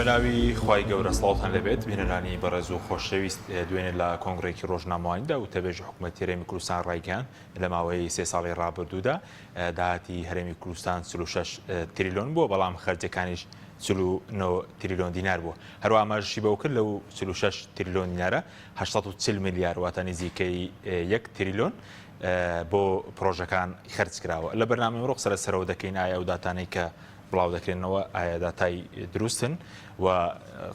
بەناوی خوای گەورە سڵاوتان لەبێت بینەرانی بەڕێز و خۆشەویست دوێنێ لە کۆنگڕێکی ڕۆژنامەوەیاندا و تەبێژ حکوومەتی هەرێمی کوردستان ڕایگەیان لە ماوەی 3 ساڵی ڕابردوودا داهاتی هەرێمی کوردستان 36 تریلیۆن بووە، بەڵام خەرجەکانیش 49 تریلیۆن دینار بووە. هەروە ئاماژەشی بەو کرد لەو 36 تریلیۆن دینارە 840 میلیارد واتە نزیکەی 1 تریلیۆن بۆ پرۆژەکان خەرج کراوە. لە بەرنامەی ئەمڕۆ قسە لەسەرەوە دەکەین ئایا ئەو داتانەی کە بڵاو دەکرێنەوە ئایا داتای دروستن و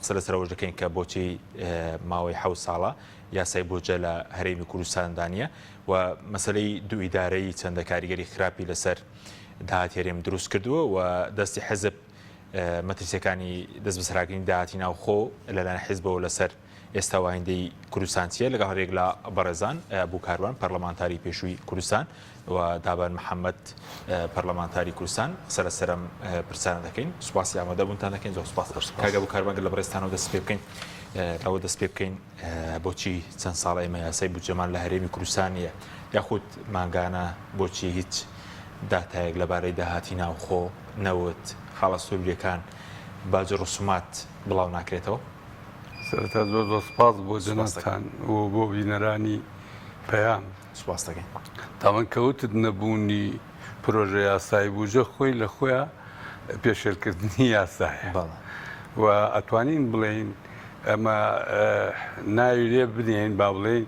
قسە لەسەرەوە دەکەین کە بۆچی ماوەی 7 ساڵە یاسای بودجە لە هەرێمی کوردستاندا نیە و مەسەلەی دوو ئیدارەی چەندە کاریگەری خراپی لەسەر داهاتی هەرێم دروست کردووە و دەستی حزب مەترسیەکانی دەست بەسەراگرتنی داهاتی ناوخۆ لەلایەن حیزبەوە لەسەر ئێستا وایندەی کوردستان چیە لەگەڵ هەرێک لە بەڕێزان بووکاروان پەرلەمانتاری پێشووی کوردستان و دابان محەممەد پەرلەمانتاری کوردستان قسە لەسەرم پرسانە دەکەین. سوپاسی ئامادەبوونتان دەکەین. زۆر سوپاس کاگە بووکاروان لە بەڕێستانەوە دەست پێ بکەین ئەوە دەست پێ بکەین بۆچی چەند ساڵ ئێمە یاسای بودجەمان لە هەرێمی کوردستان نیە یاخود مانگانە بۆچی هیچ داتایەک لەبارەی داهاتی ناوخۆ نەوت خاڵە سووربیەکان باجە ڕسومات بڵاو ناکرێتەوە. سەرەتا زۆر سپاس بۆ جەنابتان و بۆ بینەرانی پەیام. سوپاس دەکەین. تاوانکەوتت نەبوونی پرۆژە یاسای بودجە خۆی لە خۆیان پێشێرکردنی یاسایە و ئەتوانین بڵێین ئەمە ناوی لێ بدەین با بڵێین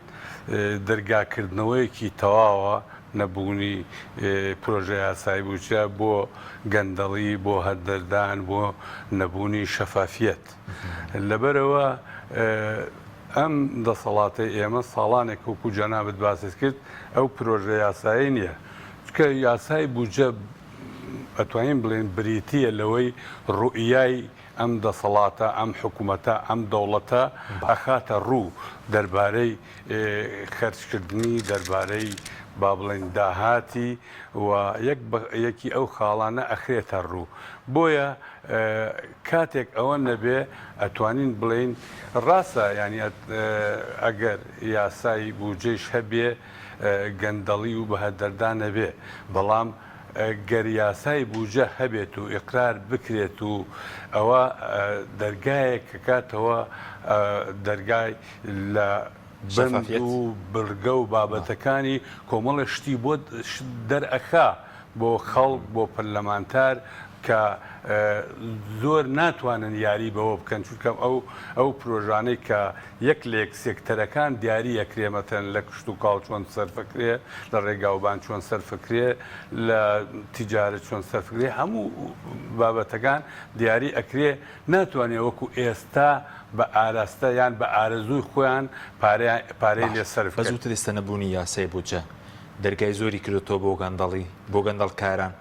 دەرگاکردنەوەیەکی تەواوە نەبوونی پرۆژە یاسای بودجە بۆ گەندەڵی بۆ هەردەردان بۆ نەبوونی شەفافیەت. لەبەرەوە ئەم دەسەڵاتەی ئێمە ساڵانێک وەکو جەنابەت باست کرد ئەو پرۆژە یاسایی نییە چکە یاسای بودجە ئەتوانین بڵێن بریتیە لەوەی ڕوئیای ئەم دەسەڵاتە ئەم حکوومەتە ئەم دەوڵەتە ئەخاتە ڕوو دەربارەی خەرجکردنی دەربارەی با بڵێن داهاتی و یەکی ئەو خاڵانە ئەخرێتە ڕوو. بۆیە کاتێک ئەوە نەبێ ئەتوانین بڵێن ڕاستە ینی ئەگەر یاسای بودجەیش هەبێ گەندەڵی و بەهەردەردان نەبێ، بەڵام گەر یاسای بودجە هەبێت و ئیقرار بکرێت و ئەوە دەرگایەک کە کاتەوە دەرگای لە بند و بڕگە و بابەتەکانی کۆمەڵە شتی بۆ دەرئەخا بۆ خەڵک بۆ پەرلەمانتار کە زۆر ناتوانن یاری بەوە بکەن چونکە ئەو پرۆژانەی کە یەک لێک سێکتەرەکان دیاری ئەکرێمەتەن لە کشت و کاڵ چۆن سەرفەکرێ لە ڕێگاوبان چۆن سەرفەکرێ لە تیجارەت چۆن سەرفکرێ هەموو بابەتەکان دیاری ئەکرێ ناتوانێت وەکو ئێستا بە ئاراستە یان بە ئارەزووی خۆیان پارەی لێ سەرف بە زووتر ئێستا نەبوونی یاسای بودجە دەرگای زۆری کردوەوە بۆ گەندەڵی بۆ گەندەڵکاران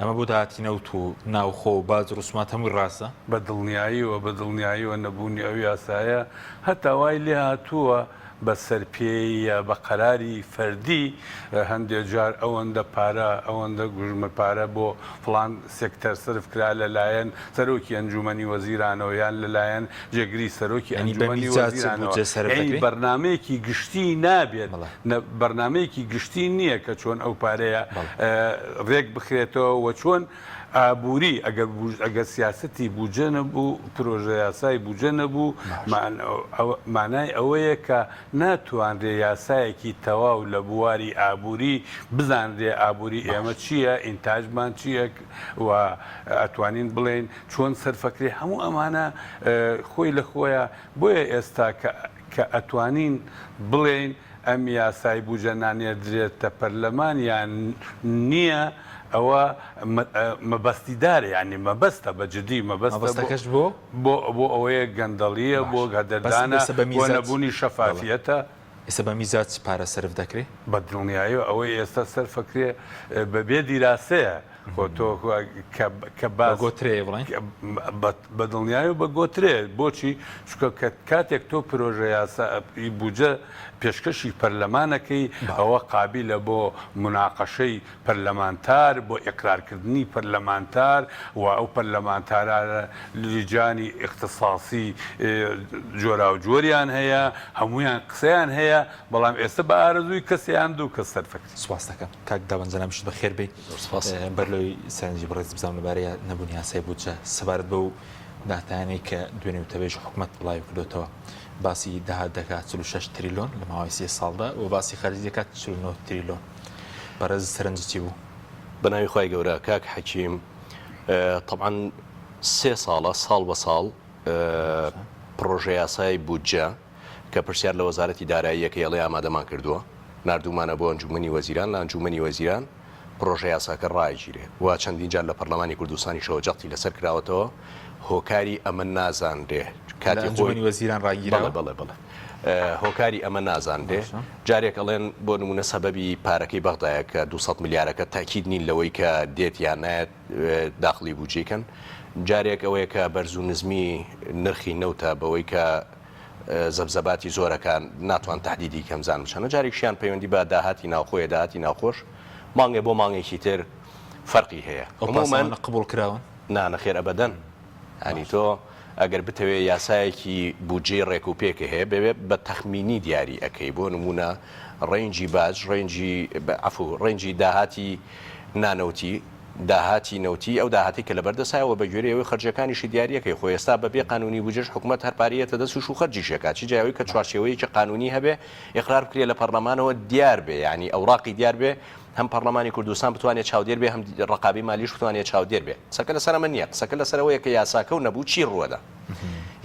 ئەمە بۆ داهاتی نەوت و ناوخۆ و باج ڕسومات هەمووی ڕاستە بە دڵنیاییەوە نەبوونی ئەو یاسایە هەتا وای لێ هاتووە بە سەرپێیە بە قەراری فەردی هەندێک جار ئەوەندە پارە ئەوەندە گژمە پارە بۆ فڵان سێکتەر سرف کرا لەلایەن سەرۆکی ئەنجومەنی وەزیرانەوە یان لەلایەن جێگری سەرۆکی ئەنجومەنی وەزیرانەوە بەرنامەیەکی گشتی نابێت بەرنامەیەکی گشتی نییە کە چۆن ئەو پارەیە ڕێک بخرێتەوە و چۆن ئابووری ئەگەر سیاسەتی بودجە نەبوو پرۆژە یاسای بودجە نەبوو مانای ئەوەیە کە ناتوانرێ یاسایەکی تەواو لە بواری ئابووری بزانرێ ئابووری ئێمە چییە ئینتاجمان چییە و ئەتوانین بڵێن چۆن سەرفەکرێ هەموو ئەمانە خۆی لە خۆیە بۆیە ئێستا کە ئەتوانین بڵێن ئەم یاسای بودجە نانێردرێتە پەرلەمان یان نییە ئەوە مەبەستیدارە یعنی مەبەستە بەجددی مەبەستەکەش بۆ ئەوەیە گەندەڵیە بۆ هەدەردانە بۆ نەبوونی شەفافیەتە. ئێستا بە میزات پارە سەرف دەکرێت بە دڵنیاییەوە ئەوەی ئێستا سەرفەکرێ بەبێ دیراسەیە خۆ کە گۆترێ بڵێن بە دڵنیایی و بە گۆترێ بۆچی چکە کاتێک تۆ پرۆژە یاسا بودجە پێشکەشی پەرلەمانەکەی ئەوە قابلە بۆ مناقەشەی پەرلەمانتار بۆ ئیقرارکردنی پەرلەمانتار و ئەو پەرلەمانتارە لیجانی اختصاصی جۆرا و جۆریان هەیە هەمویان قسەیان هەیە بەڵام ئێستا بە ئارەزووی کەسیان دوو کەس سەرفەکرد. سوپاس دەکەم کاک داوەنجەنامشت بەخێر بێ بەرلەوەی سەرنجی بڕێز بزانم لەبارەی نەبوونی یاسای بودجە سەبارەت بە و داتانی کە دوێنێ و تەبێژ حکوومەت بڵاو کردوتەوە باسی داهات دەکات 36 تریلۆن لە ماوەی 3 ساڵدا و باسی خەرجی دەکات 49 تریلۆن بەڕێز سەرنجی چی بوو؟ بەناوی خی گەورە کاک حەکیم طبعاً 3 ساڵە ساڵ بە ساڵ پرۆژه یاسای بودجە کە پرسیار لە وەزارەتی داراییەکە هێڵی ئامادەمان کردووە نردومانە بۆ ئەنجومەنی وەزیران لە ئەنجومەنی وەزیران پرۆژه یاساکە ڕایگیرێ و چەندین جار لە پەرلەمانی کوردستانی شەوەجەقتی لەسەر کراوەتەوە هۆکاری ئەمە نازانرێ کاتی ئەنجومەنی وەزیران ڕاگیراوە بڵێ هۆکاری ئەمە نازانرێ جارێک ئەڵێن بۆ نمونە سەبەبی پارەکەی بەغدایە کە 200 میلیارەکە تاکید نین لەوەی کە دێت یان نایەت داخلی بودجێکن جارێک ئەوەیە کە بەرز و نزمی نرخی نەوتە بەوەی کە زەبزەباتی زۆرەکان ناتوان تهدیدی کەمزان بچەنە جارێکشیان پەیوەندی بە داهاتی ناوخۆیە داهاتی ناوخۆش مانگێ بۆ مانگێکی تر فەرقی هەیە عموماً قبول کراون نانەخێر ئەبەدەن ئەنی تۆ ئەگەر بتەوێ یاسایەکی بودجێ ڕێکوپێکە هەیە بەوێت بە تەخمینی دیاری ئەەکەی بۆ نمونە ڕێنجی باج ڕێنجی داهاتی نانەوتی داهاتی نەوتی ئەو داهاتی کە لە بەردەسایەوە بە گوێرەوەی خەرجەکانیشی دیاریەکەی خۆی ئێستا بەبێ قانونی بودجەش حکوومەت هەرپارەتە دەست و خەرجیشەکە چی جاوی کە چوارچێوەیەکی قانونی هەبێ ئقرار بکرێت لە پەرلەمانەوە دیار بێ ینی ئەوراقی دیار بێ هەم پەرلەمانی کوردستان بتوانێت چاودێر بێ هەم ڕقابی مالیش بتوانێت چاودێر بێ سەکە لەسەر ئەمە نییە قسەکە لەسەرەوەیە کە یاساکە و نەبوو چی ڕووەدا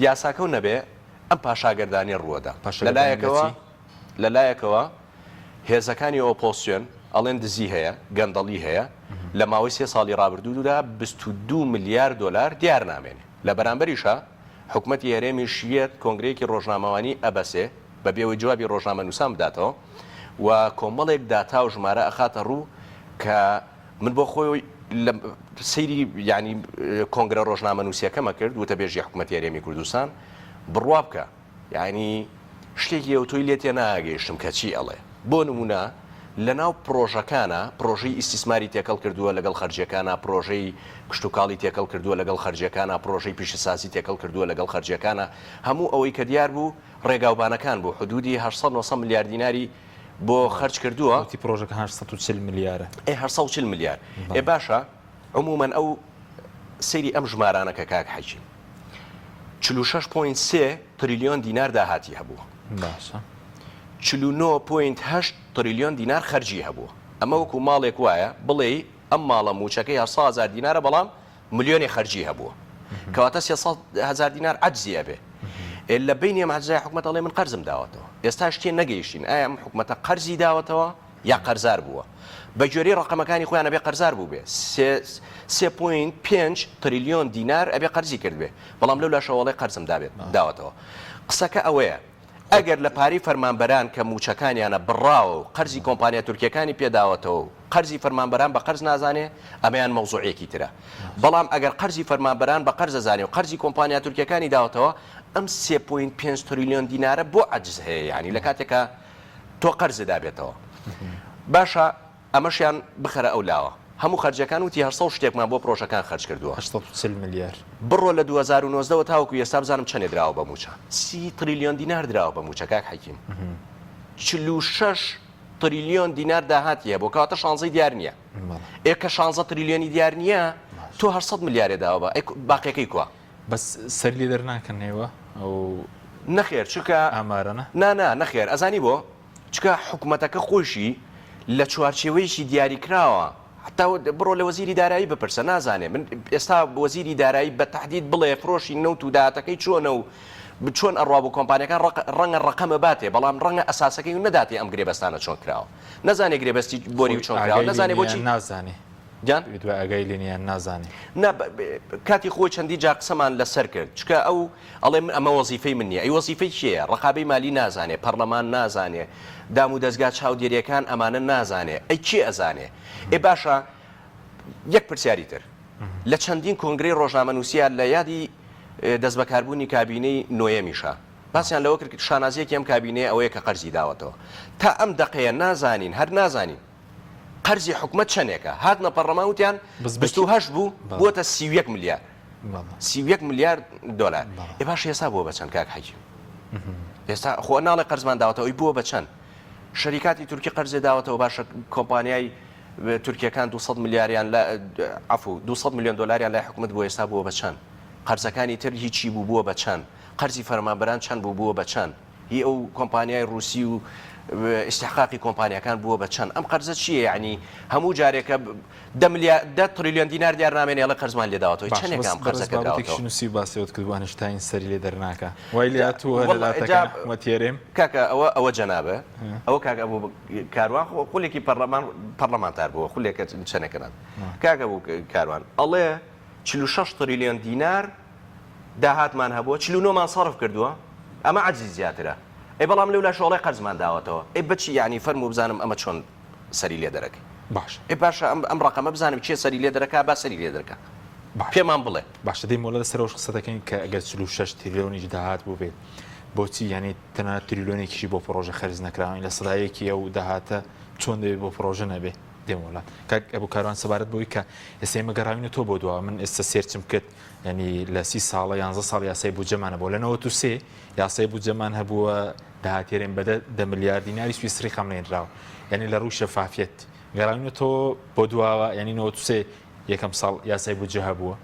یاساکە و نەبێ ئەم پاشاگەردانی ڕووەدا لەلایەکەوە هێزەکانی ئۆپۆسیۆن ئەڵێن دزی هەیە گەندەڵی هەیە لە ماوەی 3 ساڵی ڕابردوودا 22 میلیارد دلار دیار نامێنێ لە بەرامبەریشە حکوومەتی هەرێمی شیەت کۆنگرەیەکی ڕۆژنامەوانی ئەبەسێ بە بێەوەی جوابی ڕۆژنامە نووسان بداتەوە و کۆمەڵێک داتا و ژمارە ئەخاتە ڕوو کە من بۆ خۆی لە سەیری ینی کۆنگرە ڕۆژنامە نووسیەکەمە کرد وتە بێژی حکوومەتی هەرێمی کوردستان بڕوا بکە یعنی شتێکی ئەوتۆی لێتێ ناگەیشتم کە چی ئەڵێ بۆ نمونە لە ناو پرۆژەکانە پرۆژەی ئیسیسماری تێکەڵ کردووە لەگەڵ خەرجیەکانە پرۆژەی کشتتوکاڵی تێکەڵ کردووە لەگەڵ خەرجیەکانە پرۆژەی پیشەسازی تێکەڵ کردووە لەگەڵ خەرجیەکانە هەموو ئەوەی کە دیار بوو ڕێگاوبانەکان بوو حدودی 800 میلیارد دیناری بۆ خەرج کردووە پرۆژەکە 840 میلیارە 840 میلیارد باشە عموماً ئەو سەیری ئەم ژمارانەکە کاک حەجیم 46.3 تریلیۆن دینار داهاتی هەبووە باشە 49.8 تریلیۆن دینار خەرجی هەبووە ئەمە وەکو ماڵێک وایە بڵێ ئەم ماڵە موچەکەی 100,000 دینارە بەڵام ملیۆنی خەرجی هەبووە کەواتە 300,000 دینار عەجزیە بێ لە بینی ئەم عەجزای حکوومەت ئەڵێ من قەرزم داوەتەوە ئێستا شتێ نەگەیشتین ئایا ئەم حکوومەتە قەرزی داوەتەوە یا قەرزار بووە بە گوێرەی ڕقەمەکانی خۆیان ئەبێ قەرزار بوو بێ 3.5 تریلیۆن دینار ئەبێ قەرزی کرد بێ بەڵام لەو لاشەوەڵی قەرزم داوەتەوە قسەکە ئەوەیە ئەگەر لە پاری فەرمانبەران کە موچەکانیانە بڕاوە و قەرزی کۆمپانیا تورکیەکانی پێداوەتەوە و قەرزی فەرمانبەران بە قەرز نازانێ ئەمەیان مەوزوعەیەکی ترە بەڵام ئەگەر قەرزی فەرمانبەران بە قەرز زانێ و قەرزی کۆمپانیا تورکیەکانی داوەتەوە ئەم 3.5 تریلیۆن دینارە بۆ عەجز هەیە یعنی لە کاتێکە تۆ قەرزدا بێتەوە باشە ئەمەشیان بخەرە ئەو لاوە هەموو خەرجەکان وتی 800 شتێکمان بۆ پرۆژەکان خەرج کردووە 840 میلیارد بڕۆ لە 2019 تاوەکو ئێستا بزانم چەندێ دراوە بە موچە 30 تریلیۆن دینار دراوە بە موچە کاک حەکیم 46 تریلیۆن دینار داهاتی هەیە بۆ کەواتە 16 دیار نییە ئێکە 16 تریلیۆنی دیار نییە تۆ 800 میلیارێ داوە بە باقیەکەی کووە بەس سەرلی دەرناکەنەوە ئەو نەخێر چکە ئامارەنە نا نەخێر ئەزانی بۆ چکە حکوومەتەکە خۆشی لە چوارچێوەیەکی دیاری کراوە حتا بڕۆ لە وەزیری دارایی بپرسە نازانێ من ئێستا وەزیری دارایی بە تهدید بڵێ فرۆشی نەوت و داهاتەکەی چۆنە و چۆن ئەڕوا بوو کۆمپانیەکان ڕەنگە ڕقەمە باتێ بەڵام ڕەنگە ئەساسەکەی و نەداتێ ئەم گرێبەستانە چۆن کراوە نەزانێ گرێبەستی بۆری چۆن کراوە نەزانێ بۆچی نازانێ جان دوای ئەگەی لێنیان نازانێ کاتی خۆی چەندی جا قسەمان لەسەر کرد چکە ئەو ئەڵێ من ئەمە وەزیفەی من نییە ئەی وەزیفەی چییە ڕقابەی مالی نازانێ پەرلەمان نازانێ دام و دەستگا چاودێریەکان ئەمانە نازانێ ئەی چی ئەزانێ باشە یەک پرسیاری تر لە چەندین کۆنگرەی ڕۆژنامە نووسیان لە یادی دەست بەکاربوونی کابینەی نۆیەمیشە باسییان لەوە کرد شانازیەکی ئەم کابینەیە ئەوەیە کە قەرزی داوەتەوە تا ئەم دقەیە نازانین هەر نازانین قەرزی حکوومەت چەندێکە هاتنە پەرلەمانوتیان 28 بوو بووەتە 31 میلیارد 31 میلیارد دلار باش ێستا بووە بە چەند کاک حەکیم ئێستا خۆ ناڵێ قەرزمان داوەتەوە ئەوی بووە بە چەند شەریکاتی تورکی قەرزێ داوەتەوە باشە کۆمپانیای تورکیەکان 200 میلیاریان لە عفو 200 میلیۆن دلاریان لای حکوومەت بۆ ئێستا بووە بە چەند قەرزەکانی تر هیچی بووە بە چەند قەرزی فەرمانبەران چەند بووە بە چەند هی ئەو کۆمپانیای رووسی و استحقاقی کۆمپانیەکان بووە بە چەند ئەم قەرزە چییە یعنی هەموو جارێکە 10 تریلیۆن دینار دیارنامێنێ ئەڵە قەرزمان لێداوەتەوە چەندێکم قەرزەکە نووسی باسیەوە کردوانشتین سەری لێ دەرناکە وای لە تو تێرێم کاکە ئەوە جەنابە ئەوە کاکە بوو کاروان خولێکی پەرلەمانتار بووە خولێکە چەنەکەنات کاکە بوو کاروان ئەڵێ 46 تریلیۆن دینار داهاتمان هەبووە 49مان سەرف کردووە ئەمە عەجزی زیاترە ئەی بەڵام لەولا شۆڵی قەرزمان داوەتەوە ئەی بچی یعنی فەرمو بزانم ئەمە چۆن سەری لێ دەرەکەی باش ئەی باشە ئەم ڕقەمە بزانم چێ سەری لێ دەرەکە با سەری لێ دەرەکە پێمان بڵێ باشە دەی مۆڵە لەسەرەوە قسە دەکەین کە ئەگەر 46 تریلیۆنیش داهات بوو بێت بۆچی یعنی تەنها تریلیۆنێکیشی بۆ پرۆژە خەرج نەکراوین لە سەدایەکی ئەو داهاتە چۆن دەبێت بۆ پرۆژە نەبێ دێمەوەڵات کاک ئەبوو کاروان سەبارەت بۆی کە ئێستا ئێمە گەڕاوینە تۆ بۆ دووە من ئێستا سێرچم کرد ینی لە 30 ساڵە 11 ساڵ یاسای بودجەمانە بۆ لەنەوە تو سێ یاسای بودجەمان هەبووە داهاتێرێن بە 10 ملیار دیناری سویسری خەمنێنراوە یعنی لە ڕووی شەفافیەت گەڕاوینە تۆ بۆ دواوە ینی 93 یەکەم ساڵ یاسای بودجە هەبووە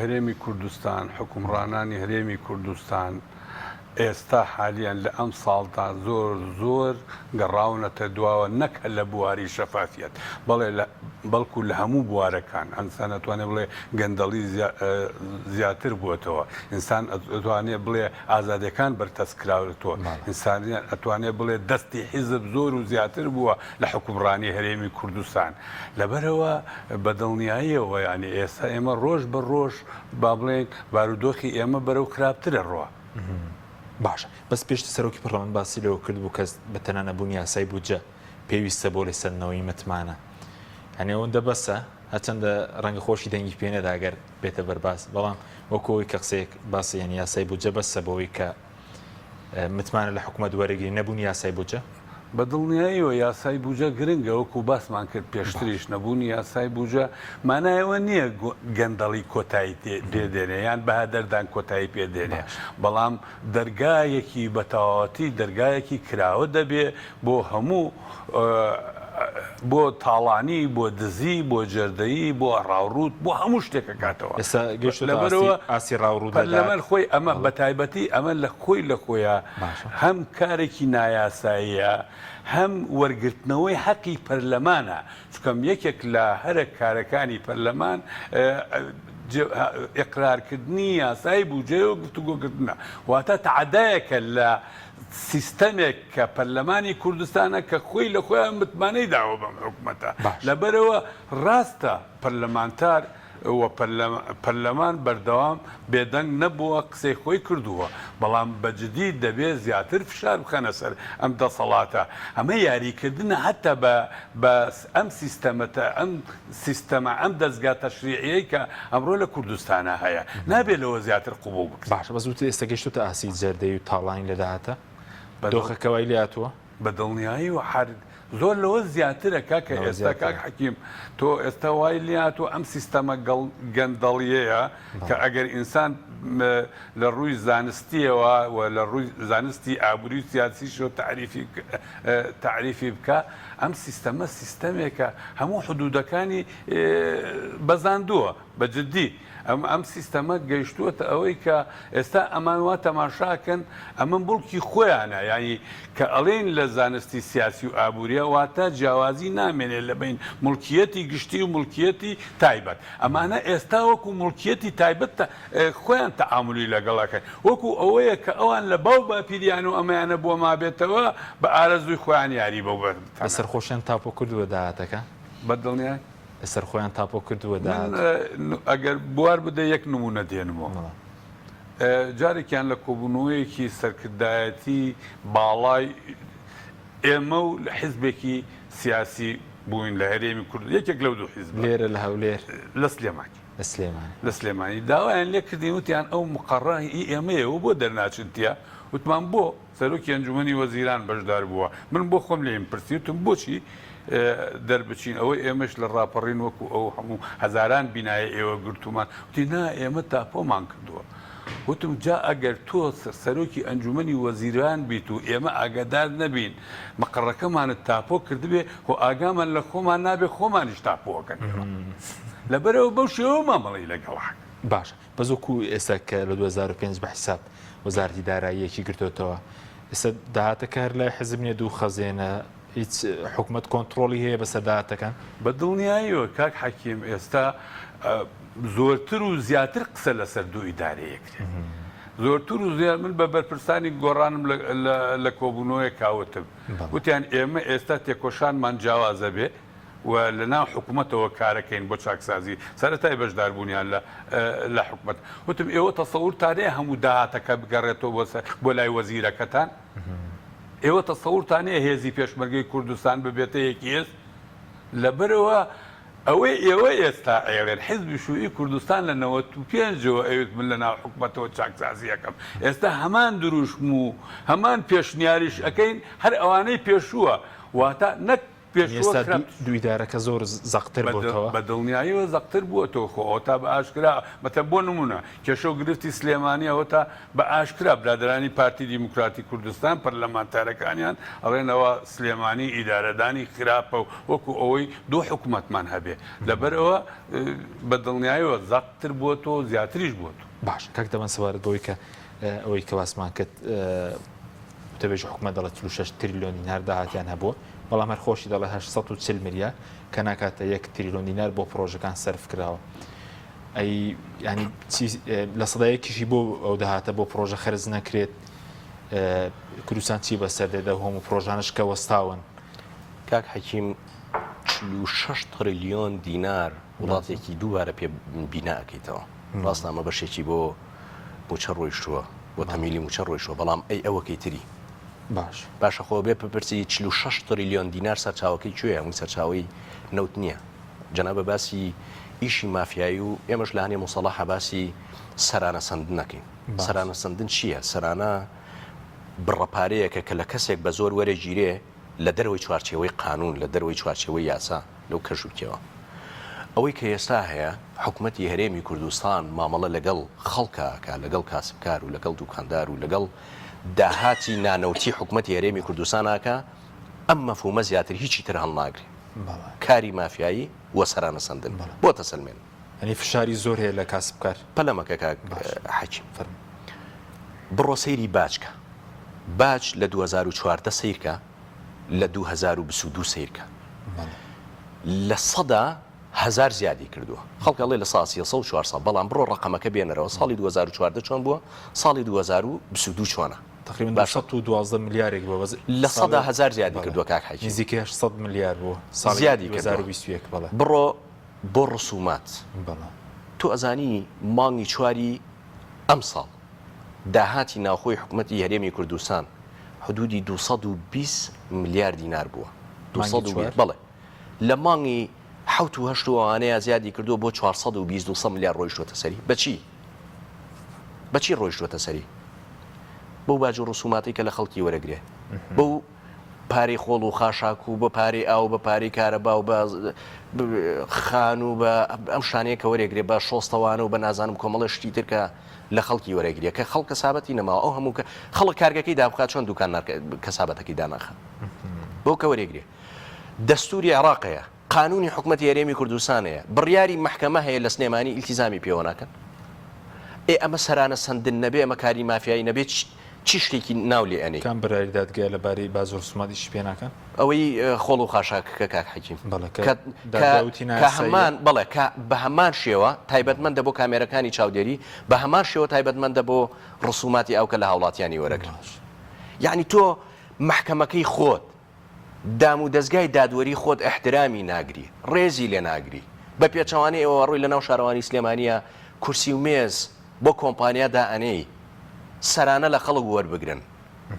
هەرێمی کوردستان حکومڕانانی هەرێمی کوردستان ئێستا حالیان لە ئەم ساڵدا زۆر گەڕاونەتە دواوە نەکە لە بواری شەفافیەت بەڵکو لە هەموو بوارەکان ئەنسان ئەتوانێت بڵێ گەندەڵی زیاتر بووەتەوە ئینسان ئەتوانێت بڵێ ئازادەکان بەرتەسکراوێتەوە ئینسان ئەتوانێت بڵێ دەستی حیزب زۆر و زیاتر بووە لە حکومڕانی هەرێمی کوردستان لەبەرەوە بەدڵنیاییەوە ینی ئێستا ئێمە ڕۆژ بە ڕۆژ با بڵێن بارودۆخی ئێمە بەرەو خراپترە ڕۆە باشە بەس پێشتە سەرۆکی پەرلەمان باسی لەوە کرد بوو کەس بە تەنانە نەبوونی یاسای بودجە پێویستە بۆ لەسەرنەوەی متمانە هەنێ ئەوەندە بەسە هەچەندە ڕەنگە خۆشی دەنگی پێنەدا ئەگەر بێتە بەرباس بەڵام وەکەوەی کە قسەیەک باسی یعنی یاسای بودجە بەسە بەوەی کە متمانە لە حکوومەت وەرەگیری نەبوونی یاسای بودجە بەدڵنیاییەوە یاسای بودجە گرنگە وەکو باسمان کرد پێشتریش نەبوونی یاسای بودجە مانایەوە نییە گەندەڵی کۆتایی پێدێنێ یان بەهادەردان کۆتایی پێدێنێ بەڵام دەرگایەکی بەتەواوەتی دەرگایەکی کراوە دەبێ بۆ هەموو بۆ تاڵانی بۆ دزی بۆ جەردەیی بۆ ڕاوڕوت بۆ هەموو شتێکە کاتەوە لەبەرەوە ئاسی ڕاوڕوت لەمەر خۆی ئەمە بەتایبەتی ئەمە لە خۆی لە خۆیە هەم کارێکی نایاساییە هەم وەرگرتنەوەی حەقی پەرلەمانە چکەم یەکێک لە هەرە کارەکانی پەرلەمان ئقرارکردنی یاسای بودجێ و گفتوگۆکردنە واتە تعدایەکە لە سیستەمێک کە پەرلەمانی کوردستانە کە خۆی لە خۆیان متمانەی داوە بەم حکوومەتە لەبەرەوە ڕاستە پەرلەمانتار پەرلەمان بەردەوام بێدەنگ نەبووە قسەی خۆی کردووە بەڵام بەجددی دەبێت زیاتر فشار بخەنە سەر ئەم دەسەڵاتە ئەمە یاریکردنە هەتا بە ئەم سیستەمەتە ئەم سیستەمە ئەم دەستگا تەشریعیەی کە ئەمڕۆ لە کوردستانە هەیە نابێت لەوە زیاتر قوبوو بکە باشە بەزووت ئێستا گەشتوتە ئاسی جەردەی و تاڵانی لەداهاتە دۆخەکەوای لاتووە بەدڵنیایی و زۆر لەوە زیاترە کاکە ئێستا کاک حەکیم تۆ ئێستا وای لات و ئەم سیستەمە گەندەڵیەیە کە ئەگەر ئینسان لە ڕووی زانستیەوە و لە ڕووی زانستی ئابووری و سیاسیشەوە تعریفی بکە ئەم سیستەمە سیستەمێکە هەموو حدودەکانی بەزاندووە بەجددی ئەم سیستەمە گەیشتووەتە ئەوەی کە ئێستا ئەمانوا تەماشاکەن ئەمە بڵکی خۆیانە ینی کە ئەڵێن لە زانستی سیاسی و ئابوووریە واتە جیاوازی نامێنێت لە بین مڵکیەتی گشتی و مڵکیەتی تایبەت ئەمانە ئێستا وەکو مڵکیەتی تایبەت خۆیان تەعاملی لەگەڵەکەن وەکو ئەوەیە کە ئەوان لە باو باپیریان و ئەمەیانە بۆ مابێتەوە بە ئارەزوی خۆیان یاری بەو بەسەر خۆشیان تاپۆ کردووە داهاتەکە بەدڵنیای لەسەر خۆیان تاپۆ کردووە ئەگەر بوار بدە یەک نمونە دێنمەوە جارێکیان لە کۆبوونەوەیەکی سەرکردایەتی باڵای ئێمە و لە حیزبێکی سیاسی بووین لە هەرێمی کورد یەکێک لەو دوو حیزب لێرە لە هەولێر لە سلێمانی لە سلێمانی داوایان لێ کردین وتیان ئەو مقڕڕی ئێمەیەوە بۆ دەرناچنتیە وتمان بۆ سەرۆکی ئەنجومەنی وەزیران بەشدار بووە من بۆ خۆم لێم پرسیوتم بۆچی دەربچین ئەوەی ئێمەش لە ڕاپەڕین وەکو ئەو هەموو هەزاران بینایە ئێوە گرتومان وتی نا ئێمە تاپۆمان کردووە وتم جا ئەگەر تۆ سەرۆکی ئەنجومەنی وەزیران بیت و ئێمە ئاگادار نەبین مەقڕەکەمانت تاپۆ کردبێ و ئاگامان لە خۆمان نابێ خۆمانیش تاپۆکەن لەبەرەوە بەو شێوە مامەڵی لەگەڵ باش بەزۆکو ئێستا کە لە 2005 بە حساب وەزارەتی داراییەکی گرتوتەوە ئێستا داهاتە کار لای حزب نیە دوو خەزێنە هیچ حکوومەت کۆنتترۆلی هەیە بەسەر داهاتەکان بە دڵنیاییەوە کاک حەکیم ئێستا زۆرتر و زیاتر قسە لەسەر دوو ئیدارەیەکرێت زۆرتر و زیات من بە بەرپرسانی گۆڕانم لە کۆبوونەوەی کاوتم وتیان ئێمە ئێستا تێکۆشانمان جیاوازە بێ و لە ناو حکوومەتەوە کارەکەین بۆ چاکسازی سەرەتای بەشداربوونیان لە حکوومەت وتم ئێوە تەسەورتانەیە هەموو داهاتەکە بگەڕێتەوە بۆ لای وەزیرەکەتان ئێوە تەسەورتانەیە هێزی پێشمەرگەی کوردستان ببێتە یەکی هێز لەبەرەوە ئەوەی ئێوە ئێستا ئێوێن حیزبی شووی کوردستان لە 95ەوە ئەوێت من لە ناو حکوومەتەوە چاکسازی یەکەم ئێستا هەمان دروشم و هەمان پێشنیاریش ئەەکەین هەر ئەوانەی پێشووە واتە نەک ئێستا دویدارەکە زۆر زەقتر بۆتەوە بە دڵنیاییەوە زەقتر بووەتەوە خۆ تا بە ئاشکرا مەتە بۆ نمونە کێشە و گرفتی سلێمانی ئەوە تا بە ئاشکرا برادرانی پارتی دیموکراتی کوردستان پەرلەمانتارەکانیان ئەڵێنەوە سلێمانی ئیدارەدانی خراپە و وەکو ئەوەی دوو حکوومەتمان هەبێ لەبەرەوە بە دڵنیاییەوە زەقتر بووەتەوە زیاتریش بووەتەوە باش کاک دەبەن سەوارە بۆی کە ئەوەی کە واسمان کرد تەبێژ حکوومەت دەڵێت 36 تریلیۆن دینار داهاتیان هەبووە بەڵام هەر خۆشی دەڵێ 840 ملیار کە ناکاتە 1 تریلیۆن دینار بۆ پرۆژەکان سەرف کراوە ئەی ینی لە سەدایەکیشی بۆ ئەو داهاتە بۆ پرۆژە خەرج نەکرێت کوردستان چی بەسەر دێدا هەموو پرۆژانش کە وەستاون کاک حەکیم 46 تریلیۆن دینار وڵاتێکی دووبارە پێ بیناکەیتەوە ڕاست ئەمە بەشێکی بۆ موچە ڕۆیشتووە بۆ تەمیلی موچە ڕۆیشتووە بەڵام ئەی ئەوەکەی تری باش باشە خۆ بێ پرسی 46 تریلیۆن دینار سەرچاوەکەی کوێیە هەمووی سەرچاوی نەوت نییە جەنابە باسی ئیشی مافیایی و ئێمەش لە هەنێ مۆسەڵاح باسی سەرانە سندن نەکەین سەرانە سندن چییە سەرانە بڕەپارەیەکە کە لە کەسێک بە زۆر وەرە گیرێ لە دەرەوەی چوارچێوەی قانون لە دەرەوەی چوارچێوەی یاسا لەو کەژوکەوە ئەوەی کە ئێستا هەیە حکوومەتی هەرێمی کوردستان مامەڵە لەگەڵ خەڵکەکە لەگەڵ کاسبکار و لەگەڵ دوکاندار و لەگەڵ داهاتی نانەوتی حکوومەتی هەرێمی کوردستاناکە ئەم مەفهومە زیاتر هیچی تر هەڵناگرێ کاری مافیایی وە سەرانە سندن بۆ تەسەلمێن ئەنی فشاری زۆر هەیە لە کاسبکار پەلەمەکە حەکیم بڕۆ سەیری باجکە باج لە 2014 سیرکە لە 2022 سیرکە لە سەدا هزار زیادی کردووە خەڵکەڵێ لە ساسی 400 بەڵام بڕۆ ڕقەمەکە بێنەرەوە ساڵی 2014 چۆن بووە ساڵی 2022 چۆنە تقریبا 112 ملیارێک بۆ لە سەدا هزار زیادی کردووە کاک حەکیم نزیکە 800 ملیار بۆ زیادی 2021 بەڵێ بڕۆ بۆ ڕسومات بەڵێ تو ئەزانی مانگی چواری ئەم ساڵ داهاتی ناوخۆی حکوومەتی هەرێمی کوردستان حدودی 220 ملیار دینار بووە 220 بەڵێ لە مانگی حوت و هەشت وانەیە زیادی کردووە بۆ 420 ملیار ڕۆیشتوەتە سەری بەچی ڕۆیشتوەتە سەری بەو باج و ڕسوماتی کە لە خەڵکی وەرەگرێ بەو پارەی خۆڵ و خاشاک و بە پارەی ئاو بە پارەی کارەبا و بە خان و بە ئەم شانەیە کە وەرەگرێ بە شۆستەوانە و بە نازانم کۆمەڵە شتی تر کە لە خەڵکی وەرەگرێ کە خەڵک کەسابەتی نەماوە ئەو هەموو کە خەڵک کارگەکەی دابخات چۆن دوکان کەسابەتەکەی داناخە بۆ کە وەرەگرێ دەستوری عێراقەیە قانونی حکوومەتی هەرێمی کوردستانەیە بڕیاری محکەمە هەیە لە سنێمانی ئیلتیزامی پێوە ناکەن ئەمە سەرانە سندن نەبێ ئەمە کاری مافیایی نەبێت چی شتێکی ناو لێ ئەنێ کام بەراری دادگای لەبارەی باز و ڕسوماتیش پێ ناکەن ئەوەی خۆڵ و خاشاکەکە کاک حەکیم کە هەمان بەڵێ بە هەمان شێوە تایبەتمەندە بۆ کامێرەکانی چاودێری بە هەمان شێوە تایبەتمەندە بۆ ڕسوماتی ئەوکە لە هاوڵاتیانی وەرەگرن یعنی تۆ محکەمەکەی خۆت دام و دەستگای دادوەری خۆت احترامی ناگری ڕێزی لێ ناگری بە پێچەوانەی ئەوە ڕووی لە ناو شارەوانی سلێمانیە کورسی و مێز بۆ کۆمپانیادا ئەنەی سەرانە لە خەڵک وەربگرن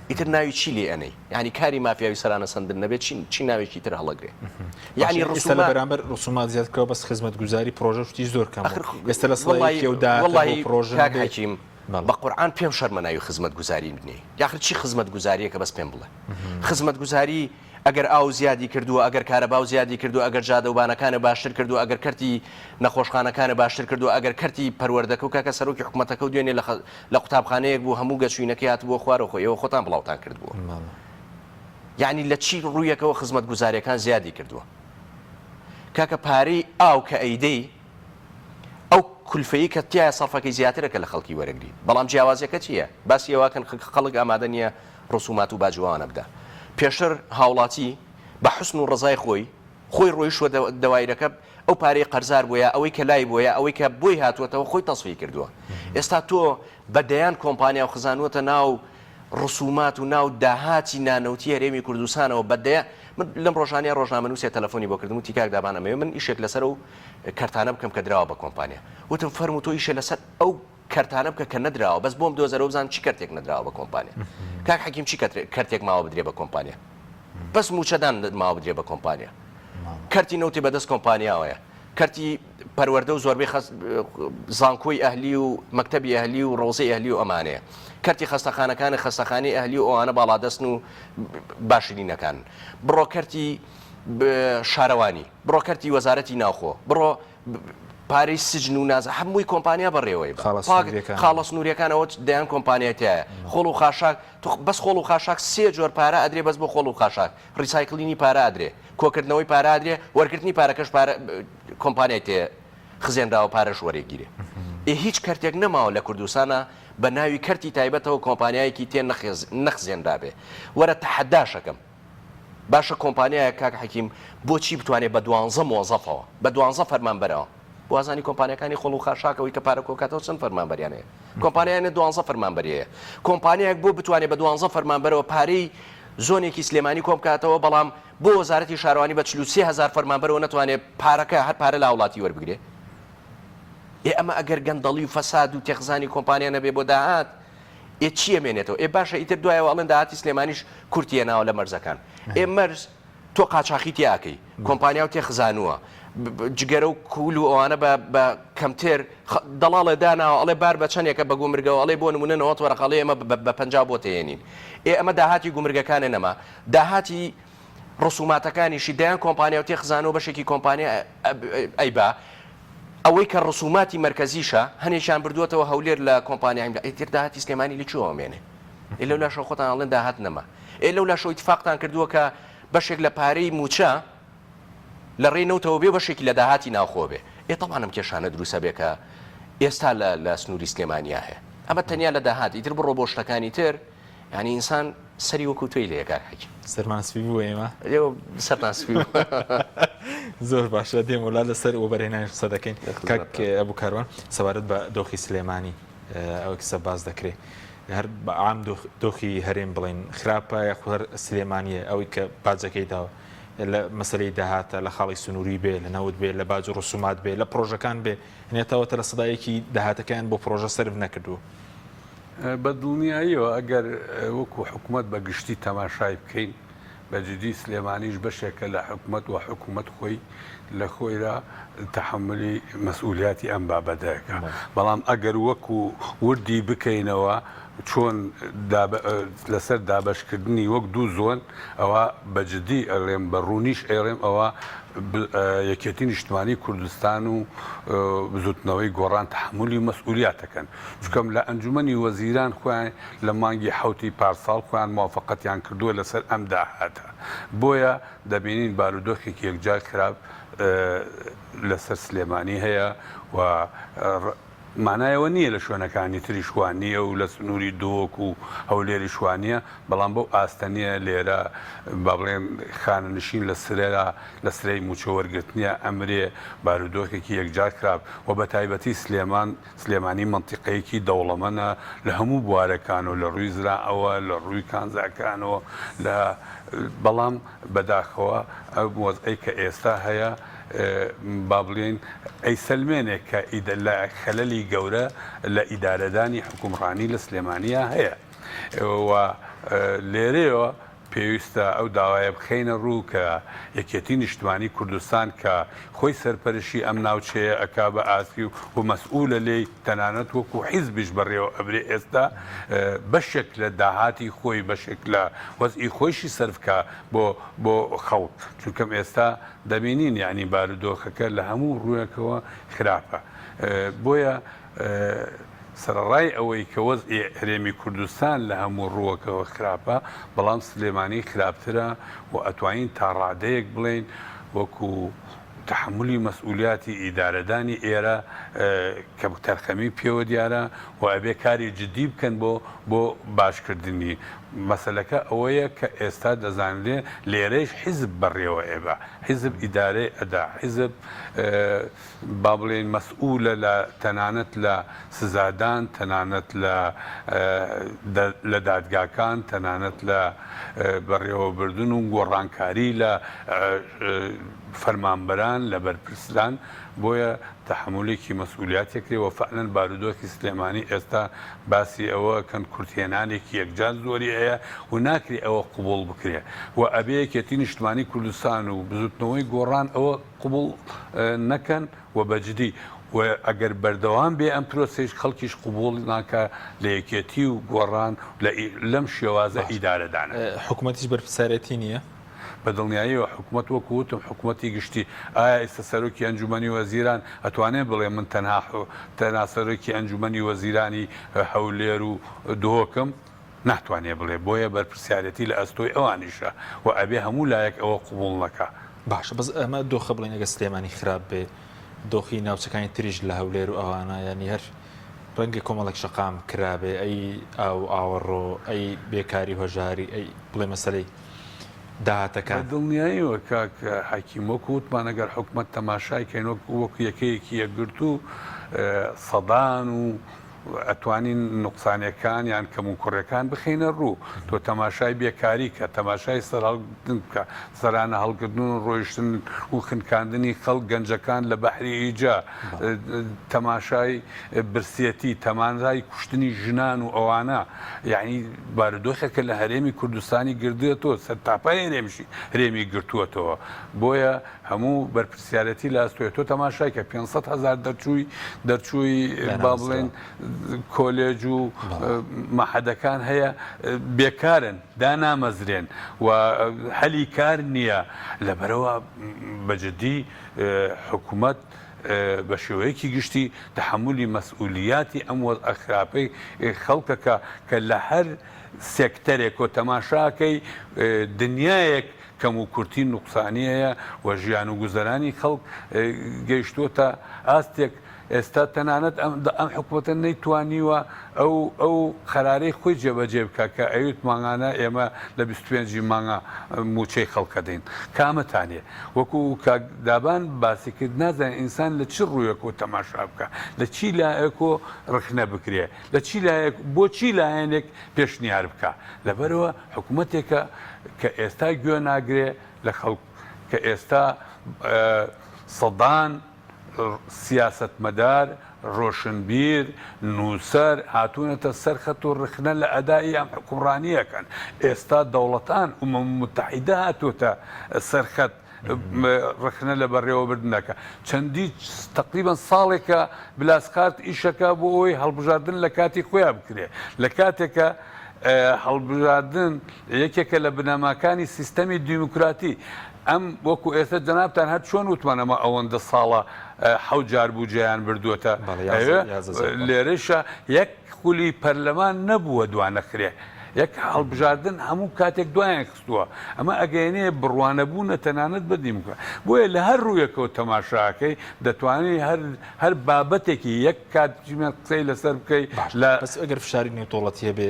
ئیتر ناوی چی لێ ئەنەی ینی کاری مافیاوی سەرانە سندن نەبێت چی ناوێکی تر هەڵەگرێ یعنی ڕسومات لە بەرامبەر ڕسومات زیادکەوە بەس خزمەتگوزاری پرۆژە شتی زۆر کەم ئێستا لە سڵی پرۆژە بە قورآن پێم شەرمە ناوی خزمەتگوزاری بنێ یاخر چی خزمەتگوزاریەکە بەس پێم بڵێ خزمەتگوزاری ئەگەر ئاو زیادی کردووە ئەگەر کارەباو زیادی کردو ئەگەر جادەوبانەکانە باشتر کردو ئەگەر کەرتی نەخۆشخانەکانە باشتر کردو ئەگەر کەرتی پەروەردەکە و کاکە سەرۆکی حکوومەتەکە و دوێنێ لە قوتابخانەیەک بوو هەموو گەچوینەکەی هاتبووە خوارەوە خۆی ئەوە خۆتان بڵاوتان کردبووە یعنی لە چی ڕوویەکەوە خزمەتگوزاریەکان زیادی کردووە کاکە پارەی ئاو کە ئەیدەی ئەو کولفەیە کە تایە سەرفەکەی زیاترەکە لە خەڵکی وەرەگری بەڵام جیاوازیەکە چییە باسی ئەوواکەن خەڵک ئامادە نییە ڕسومات و باجوانە بدە پێشتر هاوڵاتی بە حسن و ڕزای خۆی ڕۆیشوە دەوایرەکە ئەو پارەی قەرزار بووە ئەوەی کە لای بووە ئەوەی کە بۆی هاتووەتەوە خۆی تەسفی کردووە ئێستا تۆ بەدەیان کۆمپانیا و خزانوتە ناو ڕسومات و ناو داهاتی نانەوتی هەرێمی کوردستانەوە بەدەیە من لەم ڕۆژانیا ڕۆژنامەنووسێ تەلەفۆنی بۆ کردم و تیکاک دابانەمەوێ من ئیشێک لەسەر و کەرتانە بکەم کە دراوە بە کۆمپانیا وتم فەرم و تۆ ئیشە لەسەر ئەو کەرتانە بکە کە نەدراوە بەس بۆم دۆزەرە بزان چی کەرتێک نەدراوە بە کۆمپانیا کاک حەکیم چی کەرتێک ماوە بدرێ بە کۆمپانیا بەس موچەدان ماوە بدرێ بە کۆمپانیا کەرتی نەوتی بەدەست کۆمپانیاوەیە کەرتی پەروەردە و زۆربەی زانکۆی ئەهلی و مەکتەبی ئەهلی و ڕۆزەی ئەهلی و ئەمانەیە کەرتی خەستەخانەکانی خەستەخانی ئەهلی و ئەوانە باڵادەستن و باشرینەکان بڕۆ کەرتی شارەوانی بڕۆ کەرتی وەزارەتی ناوخۆ بڕۆ پارەی سجن و نازە هەمووی کۆمپانیا بەڕێوەی خاڵە سنووریەکانەوە دەیان کۆمپانیایەتایە خۆڵ و خاشاک بەس خۆڵ و خاشاک سێ جۆر پارە ئەدرێ بەس بۆ خۆڵ و خاشاک ڕیسایکلینی پارە ئەدرێ کۆکردنەوەی پارە ئەدرێ وەرگرتنی پارەکەش کۆمپانیای تێ خزێنراوە پارەش وەرەگیرێ هیچ کەرتێک نەماوە لە کوردستانە بە ناوی کەرتی تایبەتەوە کۆمپانیایەکی تێ نەخزێنرابێ وەرە تەحەداشەکەم باشە کۆمپانیایە کاک حەکیم بۆچی بتوانێت بە 12 مۆزەفەوە بە 12 فەرمانبەرەوە وازانی کۆمپانیەکانی خۆڵ و خاشاکەوەی کە پارە کۆکاتەوە چەند فەرمانبەریانەیە کۆمپانیایانە 12 فەرمانبەریەیە کۆمپانیایەک بۆ بتوانێت بە 12 فەرمانبەرەوە پارەی زۆنێکی سلێمانی کۆم بکاتەوە بەڵام بۆ وەزارەتی شارەوانی بە 33000 فەرمانبەرەوە ناتوانێت پارەکە هەر پارە لە وڵاتی وەربگرێ ئەمە ئەگەر گەندەڵی و فەساد و تێخزانی کۆمپانیا نەبێ بۆ داهات چیە مێنێتەوە باشە ئیتر دوایەوە ئەڵێن داهاتی سلێمانیش کورتیە ناوە لە مەرزەکان مەرز تۆ قاچاقی تیاکەی کۆمپانیا و تێخزانووە جگەرە و کوول و ئەوانە بە کەمتر دەڵاڵێ داناوە ئەڵێ بار بە چەندێکە بە گومرگەوە ئەڵێ بۆ نمونە نەوەت وەرەقەڵێ ئێمە بە 50 بۆ تێنین ئەمە داهاتی گومرگەکانە نەما داهاتی ڕسوماتەکانیشی دایان کۆمپانیا و تێخزانەوە بەشێکی کۆمپانیا ئەیبا ئەوەی کە ڕسوماتی مرکزیشە هەنێشان بردووەتەوە هەولێر لە کۆمپانیایدا ئیتر داهاتی سلێمانی لەکوێوە مێنێ لەو لاشە خۆتان ئەڵێن داهات نەما لەو لاشە ئیتفاقتان کردووە کە بەشێک لە پارەی موچە لە ڕێنەوتەوە بێ بەشێکی لە داهاتی ناوخۆ بێ تەمانم کێشانە دروستە بێ کە ئێستا لە سنووری سلێمانیا هەیە ئەمە تەنیا لە داهات ئیتر بڕۆ بۆ شتەکانی تر ینی ئینسان سەری وەکو توی لە یەکار حەکی سەرمانسپی بوو ئێمە سەرناسپی زۆر باشە دێم وڵا لەسەر ئۆبەرهێنانی قسە دەکەین کاک ئەبوو کاروان سەبارەت بە دۆخی سلێمانی ئەوە کەسە باز دەکرێت هەر عام دۆخی هەرێم بڵێن خراپە یاخوەر سلێمانیە ئەوەی کە باجەکەی داوە لە مەسلەی داهاتە لە خاڵی سنووری بێ لە نەوت بێ لە باج و ڕسومات بێ لە پرۆژەکان بێ هێتەوەتە لە سەدایەکی داهاتەکان بۆ پرۆژە سرف نەکردووە بە دڵنیاییەوە ئەگەر وەکو حکوومەت بە گشتی تەماشای بکەین بەجددی سلێمانیش بەشێکە لە حکوومەت و حکوومەت خۆی لە خۆیرا تەحملی مەسئولیاتی ئەم بابەتەکە بەڵام ئەگەر وەکو وردی بکەینەوە چۆن لەسەر دابشکردنی وەک دوو زۆن ئەوە بەجددی ئەڵێم بە ڕوونیش ئێڵێم ئەوە یەکێتی نیشتمانی کوردستان و بزوتنەوەی گۆڕان تحملی مەسئولیاتەکەن چکەم لە ئەنجومەنی وەزیران خۆیان لە مانگی حوتی پارساڵ خۆیان موافقەتیان کردووە لەسەر ئەم داهاتە بۆیە دەبینین بارودۆخێکی یەکجار خراپ لەسەر سلێمانی هەیە و مانایەوە نییە لە شوێنەکانی تری شوانیە و لە سنووری دۆک و هەولێری شوانیە بەڵام بەو ئاستەنیە لێرە با بڵێن خانەنشین لە سرێرا لە سرەی موچەوەرگرتنیە ئەمرێ بارودۆخێکی یەکجار خراپ و بە تایبەتی سلێمانی منتیقەیەکی دەوڵەمەنە لە هەموو بوارەکان و لە ڕووی زراعەوە لە ڕووی کانزاکانەوە لە بەڵام بەداخەوە ئەو وەزعی کە ئێستا هەیە با بڵێن ئەی سلمێنێک کە لە خەلەلی گەورە لە ئیدارەدانی حکومڕانی لە سلێمانیا هەیە و لێرەوە پێویستە ئەو داوایە بخەینە ڕوو کە یەکێتی نیشتمانی کوردستان کە خۆی سەرپەرشی ئەم ناوچەیە ئەکا بە ئاستی و مەسئولە لێی تەنانەت وەکو حیزبیش بەڕێوە ئەبرێ ئێستا بەشێک لە داهاتی خۆی بەشێک لە وەزئی خۆشی سەرفکە بۆ خەڵک چونکەم ئێستا دەبینین یعنی بارودۆخەکە لە هەموو ڕوویەکەوە خراپە بۆیە سەرڕای ئەوەی کە وەزئی هەرێمی کوردستان لە هەموو ڕووەکەوە خراپە بەڵام سلێمانی خراپترە و ئەتوانین تا ڕادەیەک بڵێن وەکو تحملی مەسئولیاتی ئیدارەدانی ئێرە کە تەرخەمی پێوە دیارە و ئەبێ کاری جدی بکەن بۆ باشکردنی مەسلەکە ئەوەیە کە ئێستا دەزانرێ لێرەش حیزب بەڕێوە ئێبە حیزب ئیدارەی ئەدا حیزب با بڵێن مەسئولە لە تەنانەت لە سزادان تەنانەت لە دادگاکان تەنانەت لە بەڕێوەبردن و گۆڕانکاری لە فەرمانبەران لە بەرپرسان بۆیە تحملێکی مەسئولیاتێکرێ و فعلەن بارودۆخی سلێمانی ئێستا باسی ئەوە کەن کورتێنانێکی یەکجار زۆری هەیە و ناکری ئەوە قوبوڵ بکرێ و ئەبێ یەکێتی نیشتمانی کوردستان و بزوتنەوەی گۆڕان ئەوە قوبوڵ نەکەن و بەجددی و ئەگەر بەردەوام بێ ئەم پرۆسێش خەڵکیش قوبوڵ ناکە لە یەکێتی و گۆڕان لەم شێوازە ئیدارەدانە حکوومەتیش بەرپرسارەتی نییە؟ بە دڵنیاییەوە حکوومەت وەکوتم حکوومەتی گشتی ئایا ئێستا سەرۆکی ئەنجومەنی وەزیران ئەتوانێت بڵێ من تەنها سەرۆکی ئەنجومەنی وەزیرانی هەولێر و دۆکم ناتوانێت بڵێ بۆیە بەرپرسیارەتی لە ئەستۆی ئەوانیشە و ئەبێ هەموو لایەک ئەوە قوبوڵ نەکە. باشە بەس ئەمە دۆخە بڵێن ئەگە سلێمانی خراپ بێ دۆخی ناوچەکانی تریژ لە هەولێر و ئەوانە ینی هەر ڕەنگە کۆمەڵێک شەقام کرابێ ئەی ئاوەڕۆ ئەی بێکاری هۆژاری ئەی بڵێ مەسەلەی داهاتەکان دڵنیاییەوە کاکە حەکیم وەکو وتمان ئەگەر حکومەت تەماشای کەین وەکو یەکەیەکی یەکگرت و سەدان و ئەتوانین نقصانیەکان یان کەمونکوڕەکان بخینە ڕوو تۆ تەماشای بێکاری کە تەماشای سەرهەڵگرتن بکە سەرانە هەڵگرتن و ڕۆیشتن و خنکاندنی خەڵک گەنجەکان لە بەحری ئیجا تەماشای برسێتی تەمانزای کوشتنی ژنان و ئەوانە یعنی بارودۆخێکە لە هەرێمی کوردستانی گردێتەوە سەرتاپای هەرێمی گرتووەتەوە بۆیە هەموو بەرپرسیارەتی لە ئەستۆیە تۆ تەماشای کە 500,000 دەرچووی با بڵێن کۆلێج و مەحەدەکان هەیە بێکارن دانامەزرێن و هەلی کار نییە لەبەرەوە بەجددی حکوومەت بە شێوەیەکی گشتی تحملی مەسئولیاتی ئەم ئەخراپەی خەڵکەکە کە لە هەر سێکتەرێک و تەماشاکەی دنیایەک کەم و کورتی نوقسانی هەیە و ژیان و گوزەرانی خەڵک گەیشتوتە ئاستێک ئێستا تەنانەت ئەم حکوومەتە نەیتوانیوە ئەو قەرارەی خۆی جێبەجێ بکە کە ئەویت مانگانە ئێمە لە 25 مانگە موچەی خەڵکە دەین کامەتانێ وەکو دابان باسی کرد نازانێت ئینسان لە چ ڕوویەکۆ تەماشا بکە لە چی لایەکۆ ڕخنە بکرێ لە چی بۆ چی لایەنێک پێشنیار بکە لەبەرەوە حکوومەتێکە کە ئێستا گوێ ناگرێ لە خەڵک کە ئێستا سەدان سیاستمەدار ڕۆشنبیر نووسەر هاتوونەتە سەرخەت و ڕخنە لە ئەدای ئەم حکومڕانیەکەن ئێستا دەوڵەتان متحیدە هاتوۆتە سەرخەت ڕخنە لە بەڕێوەبردنەکە چەندی تقریبان ساڵێکە بلاسقات ئیشەکە بۆ ئەوی هەڵبژاردن لە کاتی خۆیان بکرێ لە کاتێکە هەڵبژاردن یەکێکە لە بنەماکانی سیستەمی دیموکراتی ئەم وەکو ئێستا جەنابتان هەر چۆن وتمانەمە ئەوەندە ساڵە حەوت جار بووجیان بردووەتە لێرەشە یەک خولی پەرلەمان نەبووە دوانەخرێ یەک هەڵبژاردن هەموو کاتێک دوایان خستووە ئەمە ئەگەینێ بڕوانەبوونە تەنانەت بەدیمکە بۆیە لە هەر ڕوویەکەوە تەماشاکەی دەتوانێت هەر بابەتێکی یەک کاتژمێ قسەی لەسەر بکەیت بەس ئەگەر فشاری نێودوڵەتی هەبێ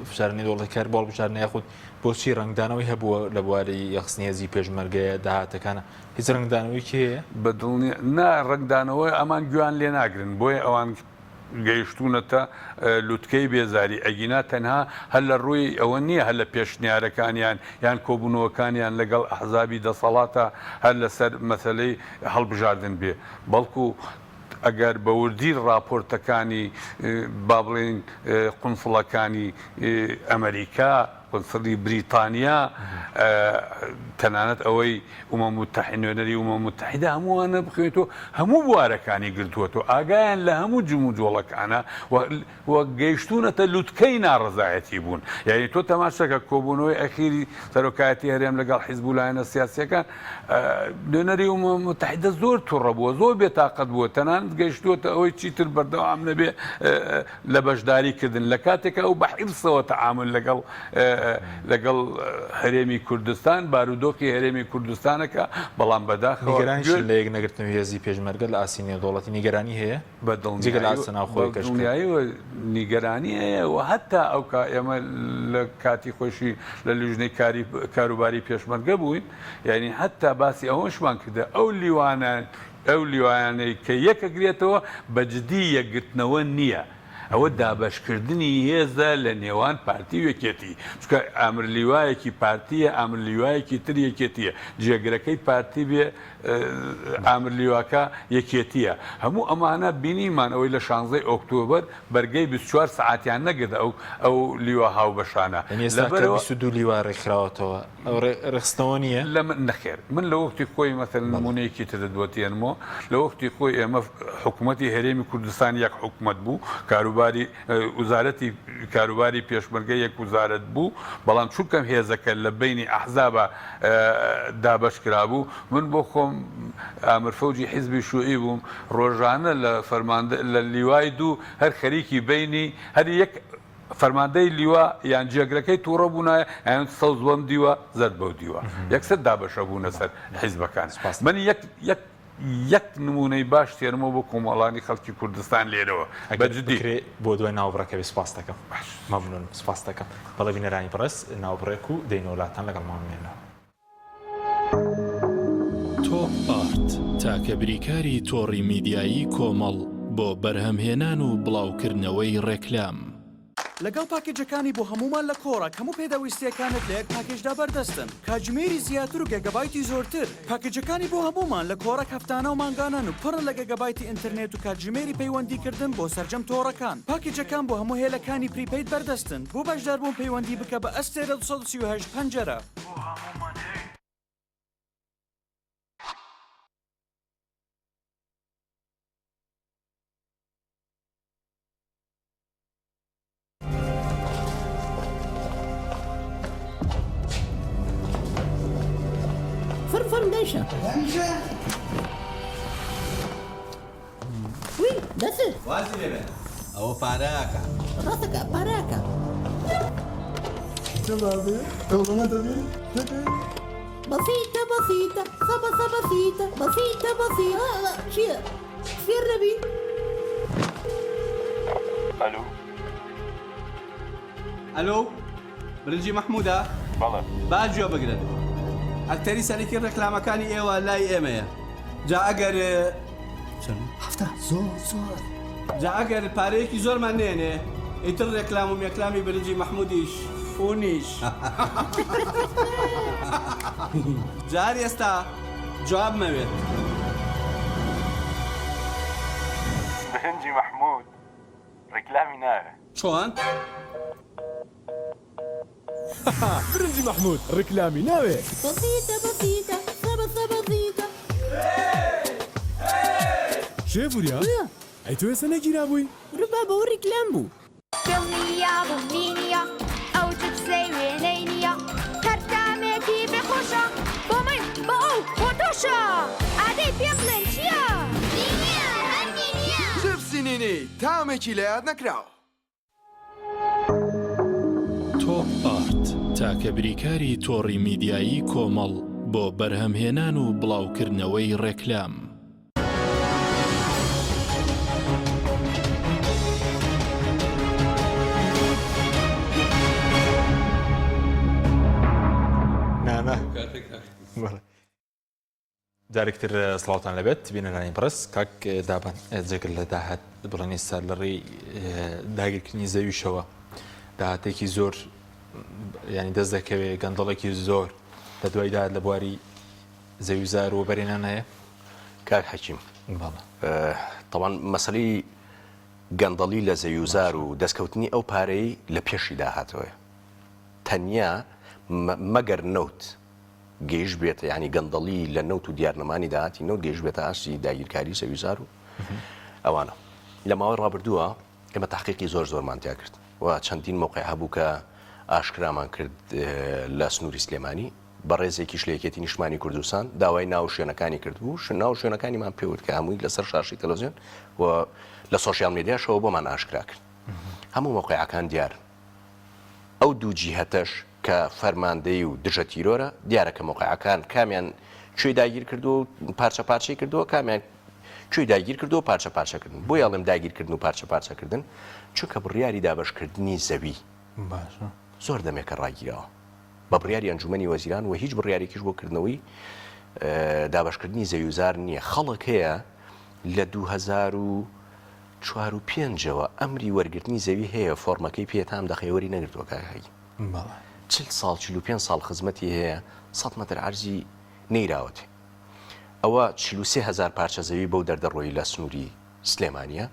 فشارنی دەوڵەتی کار بۆ بژارنە یاخود بۆچی ڕنگدانەوەی هەبووە لە بواری یەخستنی هێزی پێشمەرگەیە داهاتەکانە هیچ ڕنگدانەوەی کێیە بەدڵنی نا ڕنگدانەوەی ئەمان گویان لێ ناگرن بۆیە ئەوان گەیشتونەتە لوتکەی بێزاری ئەگینا تەنها هەر لە ڕووی ئەوە نییە هەر لە پێشنیارەکانیان یان کۆبوونەوەکانیان لەگەڵ ئەحزابی دەسەڵاتە هەر لەسەر مەسەلەی هەڵبژاردن بێ بەڵکو ئەگەر بەوردی راپۆرتەکانی با بڵێن قونسڵەکانی ئەمریکا قونسڵی بریتانیا تەنانەت ئەوەی نوێنەری متحیدە هەمووانە بخوێنێتەوە هەموو بوارەکانی گرتووەتەوە ئاگایان لە هەموو جمو جۆڵەکانە وە گەیشتونەتە لوتکەی ناڕزایەتی بوون یعنی تۆ تەماشەکە کۆبوونەوەی ئەخیری سەرۆکایەتی هەرێم لەگەڵ حیزبولایەنە سیاسیەکان نوێنەری متحیدە زۆر تووڕە بووە زۆر بێتاقەت بووە تەنانەت گەیشتووەتە ئەوەی چیتر بەردەوام نەبێ لە بەشداریکردن لە کاتێکە ئەو بە حیرسەوە تەعامل لەگەڵ لەگەڵ هەرێمی کوردستان بارودۆخی هەرێمی کوردستانەکە بەڵام بەداخەوە نیگەرانیش لە یەک نەگرتنەوەی هێزی پێشمەرگە لە ئاسینی دەوڵەتی نیگەرانی هەیە جگە لە ئاسناوخۆی دڵنیاییەوە نیگەرانی هەیە و هەتا ئەو ئێمە لە کاتی خۆشی لە لیژنەی کاروباری پێشمەرگە بووین یعنی هەتا باسی ئەوەشمان کردە ئەو لیوانەی کە یەکەگرێتەوە بەجددی یەکگرتنەوە نییە. ئەوە دابشکردنی هێزە لە نێوان پارتی وەکێتی چکە ئامرلیوایەکی پارتیە ئامرلیوایەکی تر یەکێتیە جێگرەکەی پارتی بێ ئامرلیواکە یەکێتیە هەموو ئەمانە بینیمان ئەوەی لە 16 ئۆکتۆبر بەرگەی 24 سعاتیان نەگرت ئەو لیوە هاوبەشانە لەبەرەوە دو لیوا ڕێکخراوەتەوە ڕخستەوە نییە لە من نەخێر من لە وەختی خۆی مەثەن نمونەیەکی تدەدوەتێنمەوە لە وەختی خۆی ئێمە حکوومەتی هەرێمی کوردستان یەک حکوومەت بوو وزارەتی کاروباری پێشمەرگە یەک وزارەت بوو بەڵام چونکەم هێزەکە لە بینی ئەحزابە دابشکرا بوو من بۆ خۆم ئامرفەوجی حیزبی شوعی بووم ڕۆژانە لە لیوای دوو هەر خەریکی بینی هەر یەک فەرماندەی لیوە یان جێگرەکەی تووڕە بوونایە یان سەوز بەم دیوە زەرد بەو دیوە یەکسەر دابەشە بوونە سەر حیزبەکان من یەک نمونەی باش تێرمەوە بۆ کۆمەڵانی خەڵکی کوردستان لێرەوە بەجددی بۆ دوای ناوبڕەکەوی سپاس دەکەم مەمنون سپاس دەکەم بەڵێ بینەرانی بەڕێز ناوبڕێک و دەینۆلاتان لەگەڵمانمێنەوە تۆپ ئارت تاکە بریکاری تۆڕی میدیایی کۆمەڵ بۆ بەرهەمهێنان و بڵاوکردنەوەی ڕێکلام لەگەڵ پاکێجەکانی بۆ هەمومان لە کۆڕک هەموو پێداویستیەکانت لە یەک پاکێجدا بەردەستن کاتژمێری زیاتر و گەگەبایتی زۆرتر پاکێجەکانی بۆ هەمومان لە کۆڕک هەفتانە و مانگانان و پڕن لە گەگەبایتی ئینترنێت و کاتژمێری پەیوەندیکردن بۆ سەرجەم تۆڕەکان پاکێجەکان بۆ هەموو هێلەکانی پریپەید بەردەستن بۆ بەشداربوون پەیوەندی بکە بە ئەستێرە 238 پەنجەرە وی دەست وازی لێبێ ئەوە پارەکە ڕاستەکە پارەکە بسيطة بسيطة صبصة بسيطة بسيطة بسيطة شيء فين ربي ئەلو برنجی مححموودە باجوە بگرن ئەکتەری سەرکی ڕێکلامەکانی ئێوە لای ئێمەیە جا ئەگەر جا ئەگەر پارەیەکی زۆرمان نێنێ ئیتر ڕێکلام و مێکلامی برنجی مححمودیش فونیش جار ئێستا جواب مەوێت برنجی مححمود ڕێکلامی ناوێ چۆن؟ برنجی مححمود ڕێکلامی ناوێ بسيطة بسيطة صبصة بسيطة شێفوریا ئەی تۆ ێستا نەگیرا بووی ڕبا بەو ڕێکلام بوو دڵنییا بوونینیە ئەو جبسەی وێنەی نییە هەرتامێکی بخۆشە بۆ من بە ئەو بۆ تۆشە ئادەی پێ بڵێن چییە؟ جبسی نینی تامێکی لە یاد نەکراوە تۆپ ئارت تاکە بریکاری تۆڕی میدیایی کۆمەڵ بۆ بەرهەمهێنان و بڵاوکردنەوەی ڕێکلام جارێکتر سڵاوتان لەبێت بینەرانی بەڕێز کاک دابان جێگەر لە داهات بڵێنی سەر لە ڕێی داگیرکردنی زەویشەوە داهاتێکی زۆر ینی دەست دەکەوێت گەندەڵێکی زۆر لە دوایدا لە بواری زەویزار و بەرێنان هەیە کاک حەکیم طبعا مەسەلەی گەندەڵی لە زەویزار و دەستکەوتنی ئەو پارەی لە پێشی داهاتەوە تەنیا مەگەر نەوت گەیشت بێتە ینی گەندەڵی لە نەوت و دیارنەمانی داهاتی نەوت گەیشت بێتە ئاسی داگیرکاری زەویزار و ئەوانە لە ماوەی ڕابردووە ئێمە تحقیقی زۆرمان تیا کرد و چەندین موقع هەبوو کە ئاشکرامان کرد لە سنووری سلێمانی بە ڕێزێکی شلەیەکێتی نیشتمانی کوردستان داوای ناو شوێنەکانی کردبوو ناو شوێنەکانیمان پێوت کە هەمووی لەسەر شاشی تەلەڤیزیۆن و لە سۆشیال میدیاشەوە بۆمان ئاشکرا کرد هەموو موقعەکان دیارن ئەو دوو جیهەتەش کە فەرماندەی و دژە تیرۆرە دیارە کە موقعەکان کامیان کوێی داگیر کردو و پارچە پارچەی کردووە کامیان کوێی داگیر کردو و پارچە پارچەکردن بۆ یاڵێم داگیرکردن و پارچە پارچەکردن چونکە بڕیاری دابشکردنی زەوی زۆر دەمێکە ڕاگیرەوە بە بڕیاری ئەنجومەنی وەزیران و هیچ بڕیارێکیش بۆ کردنەوەی دابشکردنی زەویوزار نییە خەڵک هەیە لە 2004-5ەوە ئەمری وەرگرتنی زەوی هەیە فۆرمەکەی پێتام دەخەوەری نەگرتووە کاهی 45 ساڵ خزمەتی هەیە 100 مەتر عەرزی نەیراوەتێ ئەوە 43,000 پارچە زەوی بەو دەردەڕۆی لە سنووری سلێمانیە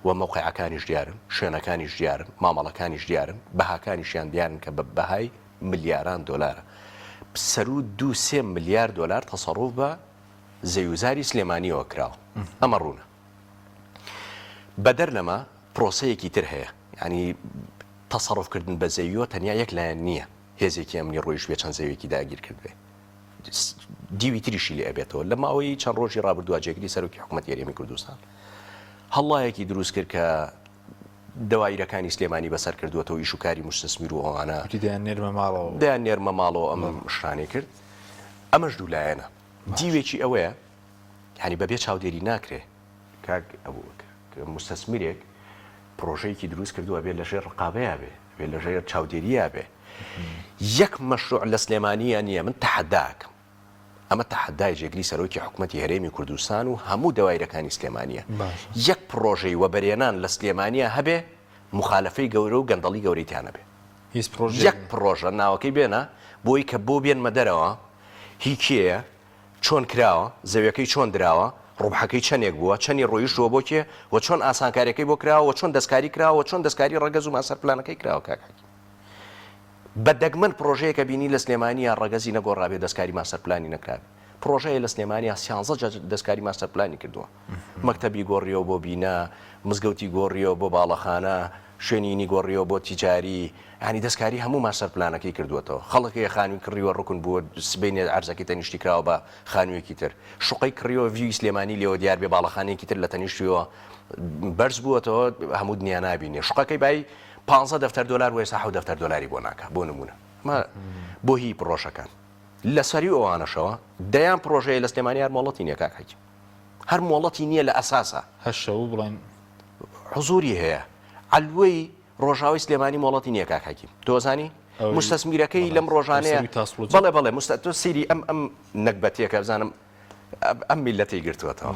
و مەوقعەکانیش دیارن شوێنەکانیش دیارن مامەڵەکانیش دیارن بەهاکانیشیان دیارن کە بە بەهای ملیاران دۆلارە سەر و 2-3 ملیار دۆلار تەسەڕوف بە زەویوزاری سلێمانیەوە کراوە ئەمە ڕوونە بەدەر لەمە پرۆسەیەکی تر هەیە ینی تەسەڕفکردن بە زەویەوە تەنیا یەک لایەن نییە هێزێکی ئەمنی ڕۆیش بێ چەند زەویەکی داگیر کردوێ دیوی تریشی لێ ئەبێتەوە لە ماوەی چەند ڕۆژی ڕابردووە جێگیری سەرۆکی حکوومەتی هەرێمی کوردستان هەڵایەکی دروست کرد کە دەوایرەکانی سلێمانی بەسەر کردووەتەوە ئیشوکاری مستەسمیر و ئەوانە دایان نێرمە ماڵەوە ئەمە شتانێ کرد ئەمەش دوولایەنە دیوێکی ئەوەیە ینی بەبێ چاودێری ناکرێ کاک مستەسمیرێک پرۆژەیەکی دروست کردووە بێت لەژێر ڕقابەیە بێ بێت لەژێر چاودێریە بێ یەک مەشروع لە سلێمانیە نییە من تەحەداکەم ئەمە تەحەدای جێگری سەرۆکی حکوومەتی هەرێمی کوردستان و هەموو دەوایرەکانی سلێمانیە یەک پرۆژەی وەبەرێنان لە سلێمانیە هەبێ مخالفەی گەورە و گەندەڵی گەورەیتیانە بێ یەک پرۆژە ناوەکەی بێنە بۆی کە بۆ بێنمە دەرەوە هیچیەیە چۆن کراوە زەویەکەی چۆن دراوە ڕوبحەکەی چەندێک بووە چەندی ڕۆیشتووە بۆ کێ و چۆن ئاسانکاریەکەی بۆ کراوە چۆن دەستکاری کراوە چۆن دەستکاری ڕەگەز و ماسەر پلانەکەی کراوە کاکاکی بە دەگمەن پرۆژەیەکە بینی لە سلێمانیە ڕەگەزی نەگۆڕابێ دەستکاری ماسەر پلانی نەکراب پرۆژەیە لە سلێمانیا 13 دەستکاری ماسەر پلانی کردووە مەکتەبی گۆڕیەوە بۆ بینا مزگەوتی گۆڕیەوە بۆ باڵەخانە شوێنینی گۆڕیەوە بۆ تیجاری ینی دەستکاری هەموو ماسەر پلانەکەی کردووەتەوە خەڵکی خانووی کڕیوە ڕکن بووە سبینێ ئارزەکەی تەنیشتی کراوە بە خانوویەکی تر شوقی کڕیەوە ویوی سلێمانی لێەوە دیار بێ باڵەخانەیەکی تر لە تەنیشتیەوە بەرز بووەتەوە هەموو دنیا نابینێ شوقەکەی بای 15 دەفتەر دلار وێستا 7 دەفتەر دلاری بۆ ناکە بۆ نمونە بۆ هی پرۆژەکان لە سەری ئەوانەشەوە دەیان پرۆژەیە لە سلێمانی هەر مۆڵەتی نییە کاکەی هەر مۆڵەتی نییە لە ئەساسە هەشەو بڵێن حزوری هەیە ئەلوەی ڕۆژاوی سلێمانی مۆڵەتی نییە کاکەکی تۆزانی مستەسمیرەکەی لەم ڕۆژانەیە بەڵێ بەڵێ تۆ سیری ئەم نەکبەتیەکە بزانم ئەم میلەتی گرتووەتەوە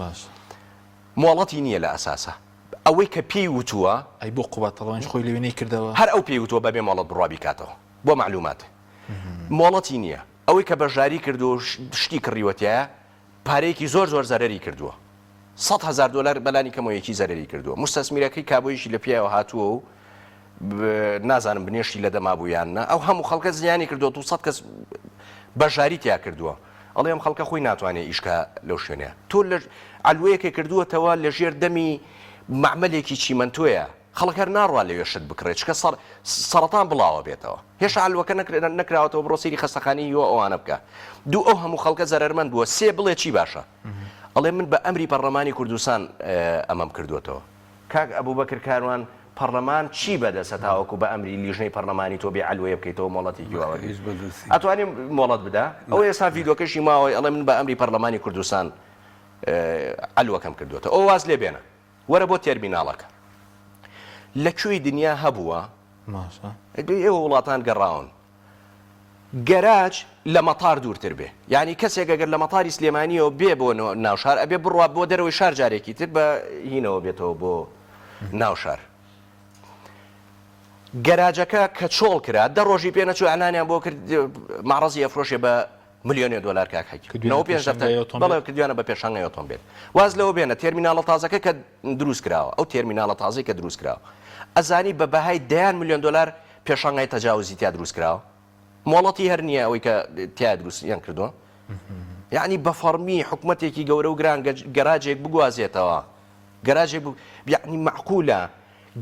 مۆڵەتی نییە لە ئەساسە ئەوەی کە پێی وتووە ئەی بۆ قوبەتەڵەوەنج خۆی لەوێنەی کردەوە هەر ئەو پێی وتووە بەبێ مۆڵەت بڕوابی کاتەوە بۆ معلومات مۆڵەتی نییە ئەوەی کە بەژاری کردو و شتی کڕیوەتیایە پارەیەکی زۆر زەرری کردووە 100,000 دلار بەلانی کەمەوەیەکی زەرری کردووە مستەسمیرەکەی کابۆیشی لە پیاوە هاتووە و نازانم بنێشتی لە دەما بوویاننا ئەو هەموو خەڵکە زیانی کردووە 200 کەس بەژاری تیا کردووە ئەڵێ ئەم خەڵکە خۆی ناتوانێت ئیشکە لەو شوێنەیە تۆ لە ئەلوەیەکێ کردووەتەوە لە ژێر دەمی معمەلێکی چیمەنتۆیە خەڵک هەر ناڕوا لەوێ شت بکرێت چکە سەرەتان بڵاوە بێتەوە هێشتا ئەلوەکە نەکراوەتەوە بڕۆ سەیری خەستەخانەی وە ئەوانە بکە دوو ئەو هەموو خەڵکە زەرمەند بووە سێ بڵێ چی باشە ئەڵێ من بە ئەمری پەرلەمانی کوردستان ئەمەم کردوێتەوە کاک ئەبوبەکر کاروان پەرلەمان چی بەدەستە تاوەکو بە ئەمری لیژنەی پەرلەمانی تۆ بێ ئەلوەیە بکەیتەوە مۆڵەتی گوواوە ئەتوانیم مۆڵەت بدا ئەو ئێستا ڤیدۆکەشی ماوەی ئەڵێ من بە ئەمری پەرلەمانی کوردستان ئەلوەکەم کردوێتەوە ئەو واز لێ بێنە وەرە بۆ تێرمیناڵەکە لەکوێی دنیا هەبووە ئێوە وڵاتان گەڕاون گەراج لە مەتار دوورتر بێ یعنی کەسێک ئەگەر لە مەتاری سلێمانیەوە بێ بۆ ناوشار ئەبێ بڕوا بۆ دەرەوەی شار جارێکی تر بە هینەوە بێتەوە بۆ ناوشار گەراجەکە کە چۆڵ کرا دە ڕۆژی پێ نەچوو ئەنانیان بۆ کرد ماڕەزی ئەفرۆشێ بە ملیۆنێ دلار کاکەکی بەڵێ کردوانە بە پێشانگای ئۆتۆمبیل واز لەوە بێنە تێرمیناڵە تازەکە کە دروست کراوە ئەو تێرمیناڵە تازەی کە دروست کراوە ئەزانی بە بەهای 10 میلیۆن دلار پێشانگای تەجاوزی تیا دروست کراوە مۆڵەتی هەر نییە ئەوەی کە تیا دروستیان کردووە یعنی بە فەرمی حکوومەتێکی گەورە و گران گەراجێک بگوازێتەوە گەراجێک یعنی معقولە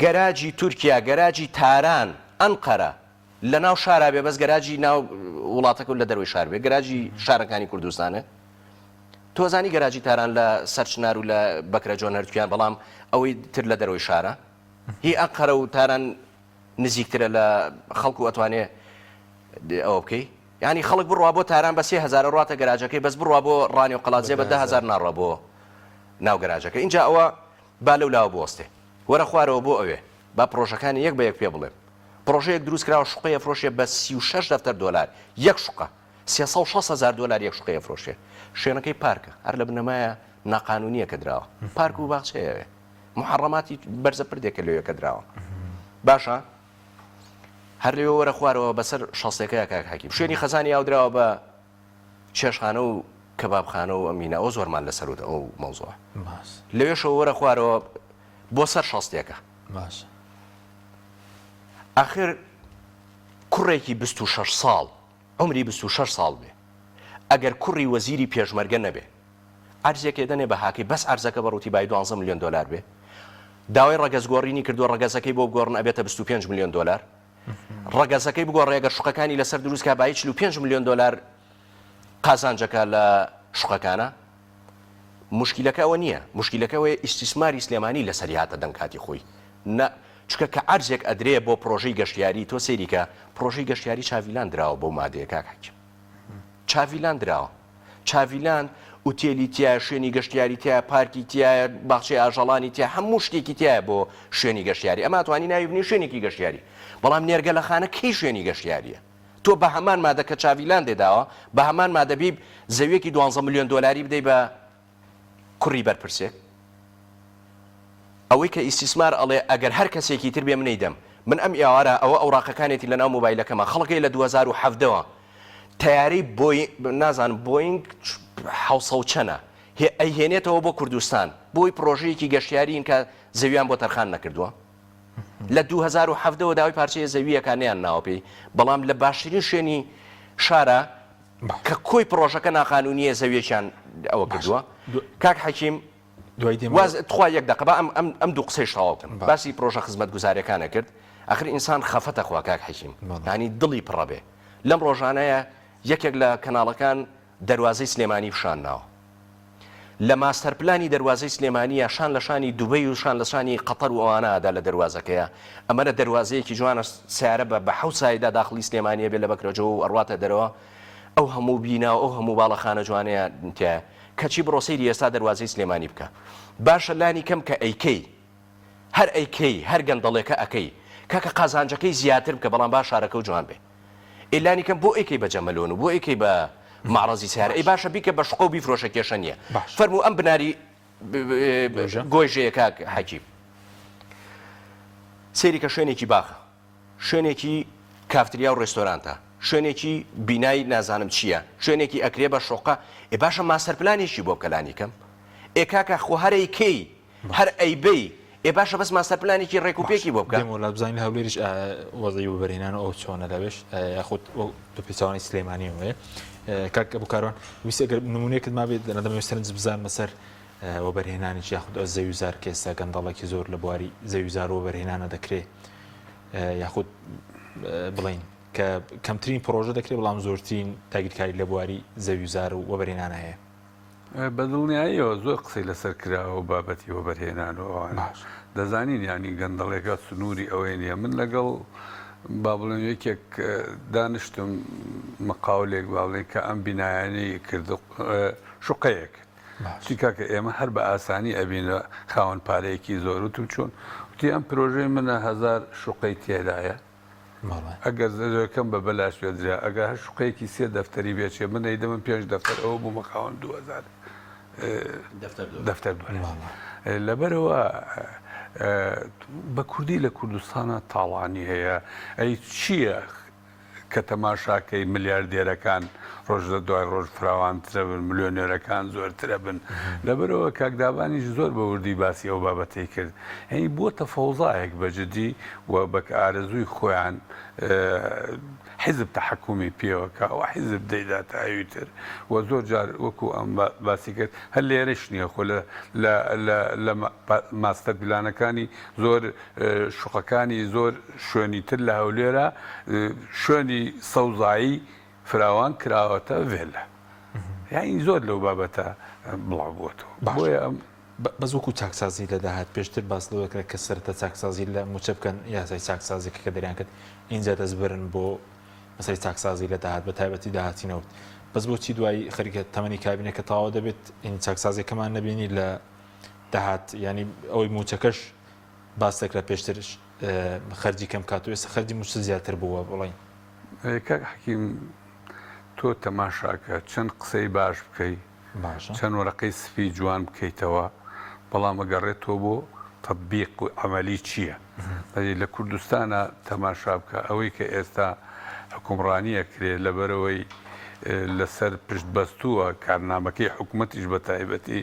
گەراجی تورکیا گەراجی تاران ئەنقەرە لە ناو شارا بێ بەس گەراجی ناو وڵاتەکە لە دەروی شار بێ گەراجی شارەکانی کوردستانە تۆزانی گەراجی تاران لە سەرچنار و لە بەکرە جۆن هەرتویان بەڵام ئەوەی تر لە دەروی شارە هی ئەنقەرە و تاران نزیکترە لە خەڵکو ئەتوانێ ئەوە بکەی ینی خەڵک بڕوا بۆ تاران بە 3000 ڕاتە گەراجەکەی بەس بڕوا بۆ ڕانی و قەڵاتزیێ بە 10,000 ناڕە بۆ ناو گەراجەکە اینجا ئەوە با لەو لاوە بوەستێ وەرە خوارەوە بۆ ئەوێ با پرۆژەکانی یەک بە یەک پێ بڵێم پرۆژەیەک دروست کراوە شوقەیە فرۆشێ بە 36 دەفتەر دۆلار یەک شوقە 360,000 دلار یەک شوقەیە فرۆشێ شوێنەکەی پارکە هەر لە بنەمایە ناقانونیە کە دراوە پارک و باخچەیەوێ محڕەماتی بەرزە پردێکە لەوێ کە دراوە باشە هەر لێوە وەرە خوارەوە بەسەر شەستێکەیە کاک حەکیم شوێنی خەزانی یاودراوە بە چێشخانە و کەبابخانە و ئەمینە ئەو زۆرمان لەسەرود ئەو مەوزوع لەوێشەوە وەرە خوارەوە بۆ سەر شەستێکە باش ئاخر کوڕێکی 26 ساڵ عمری 26 ساڵ بێ ئەگەر کوڕی وەزیری پێشمەرگە نەبێ ئارزێکی دەنێ بە هاکی بەس ئارزەکە بە ڕووتی بای 12 میلیۆن دلار بێ داوای ڕەگەزگۆڕینی کردو ڕەگەزەکەی بۆ بگۆڕن ئەبێتە 25 میلیۆن دلار ڕەگەزەکەی بگۆڕێ ئەگەر شوقەکانی لەسەر دروستکە بای 45 میلیۆن دلار قازانجەکە لە شوقەکانە مشکلەکە ئەوە نییە مشکلەکەەوەی ئیسیسماری سلێمانی لەسەری هاتە دەنگاتی خۆی چکە کە ئارزێک ئەدرێ بۆ پرۆژەی گەشتیاری تۆ سێریکە پرۆژەی گەشتیاری چاویلان دراوە بۆ مادەیە کاک حەکیم چاویلان دراوە چاویلان ئوتێلی تایە شوێنی گەشتیاری تایە پارکی تایە باخچەی ئاژەڵانی تایە هەموو شتێکی تایە بۆ شوێنی گەشتیاری ئەمە توانی ناوی بنی شوێنێکی گەشتیاری بەڵام نێرگە لە خانە کەی شوێنی گەشتیاریە تۆ بە هەمان مادە کە چاویلان دێداوە بە هەمان مادەبی زەویەکی 12 میلیۆن دلاری بدەی بە کوڕی بەرپرسێک ئەوەی کە ئیسیسمار ئەڵێ ئەگەر هەر کەسێکی تر بێ منەیدەم من ئەم ئێوارە ئەوە ئەوراقەکانێتی لە ناو مۆبایلەکەمە خەڵکی لە 2017ەوە تیاری نازان بۆینگ حوسە چەنە ئەیهێنێتەوە بۆ کوردستان بۆی پرۆژەیەکی گەشتیارین کە زەویان بۆ تەرخان نەکردووە لە 2017ەوە داوای پارچەیە زەویەکانیان ناوە پێی بەڵام لە باشترین شوێنی شارە کە کۆی پرۆژەکە ناقانونیە زەویەکیان ئەوە کردووە کاک حەکیم تخوا یەک دقە ئەم دوو قسەی شاوکەم باسی پرۆژە خزمەت گوزاریەکانە کرد ئەخر ئینسان خەفەتە خوا کاک حەکیم ینی دڵی پڕەبێ لەم ڕۆژانەیە یەکێک لە کەناڵەکان دەواازەی سلێمانی فشانناوە لە ماستەر پلانی دەواازەی سلێمانیە شان لە شانی دوبەی و شان لە شانی قەتەر و ئەوانەدا لە دەواازەکەیە ئەمەە دەواازەیەکی جوانە سیارە بە حەوت سایدا داخلی سلێمانیە بێ لە بەکرەجەوە و ئەڕاتە دەرەوە ئەو هەموو بینا ئەو هەموو باڵەخانە جوانەیە تایە کەچی بڕۆسەیری ئێستا دەواازەی سلێمانی بکە باشە لانی کەم کە ئەیکەی هەر ئەیکەی هەر گەندەڵێکە ئەەکەی کاکە قازانجەکەی زیاتر بکە بەڵام باش شارەکە و جوان بێ ئێلانی کەم بۆ ئەیکەی بە جەمەلۆن و بۆ ئەیکەی بە معڕەزی سیارە ئەی باشە بیکە بە شقە و بیفرۆشە کێشە نییە فەرموو ئەم بناری گۆیژەیە کاک حەکیم سێری کە شوێنێکی باخە شوێنێکی کافتریا و ڕێستۆرانتە شوێنێکی بینایی نازانم چییە شوێنێکی ئەکرێ بە شۆقە ئێ باشە ماستەر پلانێکی بۆ بکەلانی کەم ئێ کاکە خۆ هەرەی کەی هەر ئەیبەی ئێ باشە بەس ماستەر پلانێکی ڕێکوپێکی بۆ بکەم لە بزانین هەولێریش وەزەی وبەرهێنان ئەو چۆنە لەبێش یاخود دو پێچوانی سلێمانی وێ کاک بکاران ویستی ئەگەر نمونەیەکت ما بێت دەمەوێسترنج بزان بەسەر وەبەرهێنانی یاخود ئەو زەویزار کێستا گەندەڵێکی زۆر لە بواری زەویزار وەبەرهێنانە دەکرێت یاخود بڵین کە کەمترین پرۆژە دەکرێت بەڵام زۆرترین تاگیرکاری لە بواری زەویزار و وەبەرهێنانە هەیە بەدڵنیاییەوە زۆر قسەی لەسەر کراوە بابەتی وەبەرهێنان و ئەوانە دەزانین ینی گەندەڵێکە سنووری ئەوەی نیە من لەگەڵ با بڵێن یەکێک دانیشتم مەقاولێک با بڵێن کە ئەم بینایانەی کرد شوقەیەک چیکە کە ئێمە هەر بە ئاسانی ئەبینە خاوەن پارەیەکی زۆر و چۆن وتی ئەم پرۆژەی منە 1000 شوقەی تێدایە ئەگەر زەکەم بە بەلاش وێدرا ئەگە هەر شوقەیەکی 3 دەفتەری بێچێ من ئەیدە من 5 دەفتەر ئەوە بوو مەخاوەن 2000 دەفتەر لەبەرەوە بە کوردی لە کوردستانە تاڵانی هەیە ئەی چییە کە تەماشاکەی ملیاردێرەکان ڕۆژ لە دوای ڕۆژ فراوانترە بن ملیۆنێرەکان زۆرترە بن لەبەرەوە کاکدابانیش زۆر بە وردی باسی ئەو بابەتەی کرد هەنی بووە فەوزایەک بەجددی و بە ئارەزووی خۆیان حیزب تەحکومی پێوەکە و حیزب دەیداتە ئەویتر و زۆر جار وەکو ئەم باسی کرد هەر لێرەش نییە خۆ لە ماستەر پلانەکانی زۆر شوقەکانی زۆر شوێنی تر لە هەولێرە شوێنی سەوزایی فراوان کراوەتە ڤێلە یانی زۆر لەو بابەتە بڵاو بووەتەوە بۆیە بەزوەکو چاکسازی لە داهات پێشتر باسلەوەکرا کە سەرەتا چاکسازی لە موچە بکەن یاسای چاکسازێکە کە دەریان کرد اینجا دەستبرن بۆ مەسەری چاکسازی لە داهات بە تایبەتی داهاتینەوت بەس بۆچی دوای خەریکە تەمەنی کابینەکە تەواو دەبێت این چاکسازێکەمان نەبینی لە داهات ینی ئەوەی موچەکەش باس دەکرا پێشترش خەرجی کەم کات و ئێستا خەرجی موچە زیاتر بووە بڵین کاک حەکیم تۆ تەماشاکە چەند قسەی باش بکەی چەند وەرەقەی سپی جوان بکەیتەوە بەڵام ئەگەڕێتەوە بۆ تەطبیق و عەمەلی چییە لە کوردستانە تەماشا بکە ئەوەی کە ئێستا حکومڕانیە کرێ لەبەرەوەی لەسەر پشت بەستووە کارنامەکەی حکوومەتیش بە تایبەتی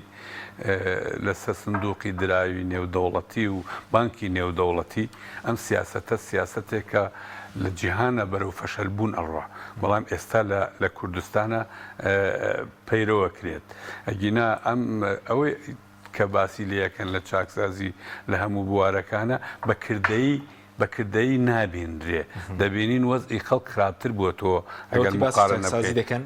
لەسەر سندوقی دراوی نێودەوڵەتی و بانکی نێودەوڵەتی ئەم سیاسەتە سیاسەتێکە لە جیهانە بەرەو فەشەلبوون ئەڕوا بەڵام ئێستا لە کوردستانە پەیرەوە کرێت ئەگینا ئەم ئەوەی کە باسی لەکەن لە چاکسازی لە هەموو بوارەکانە بەکردەیی نابێنرێ دەبینین وەزئی خەڵک خراپتر بووە تۆ ئەگەر مقارنەکەی دەکەن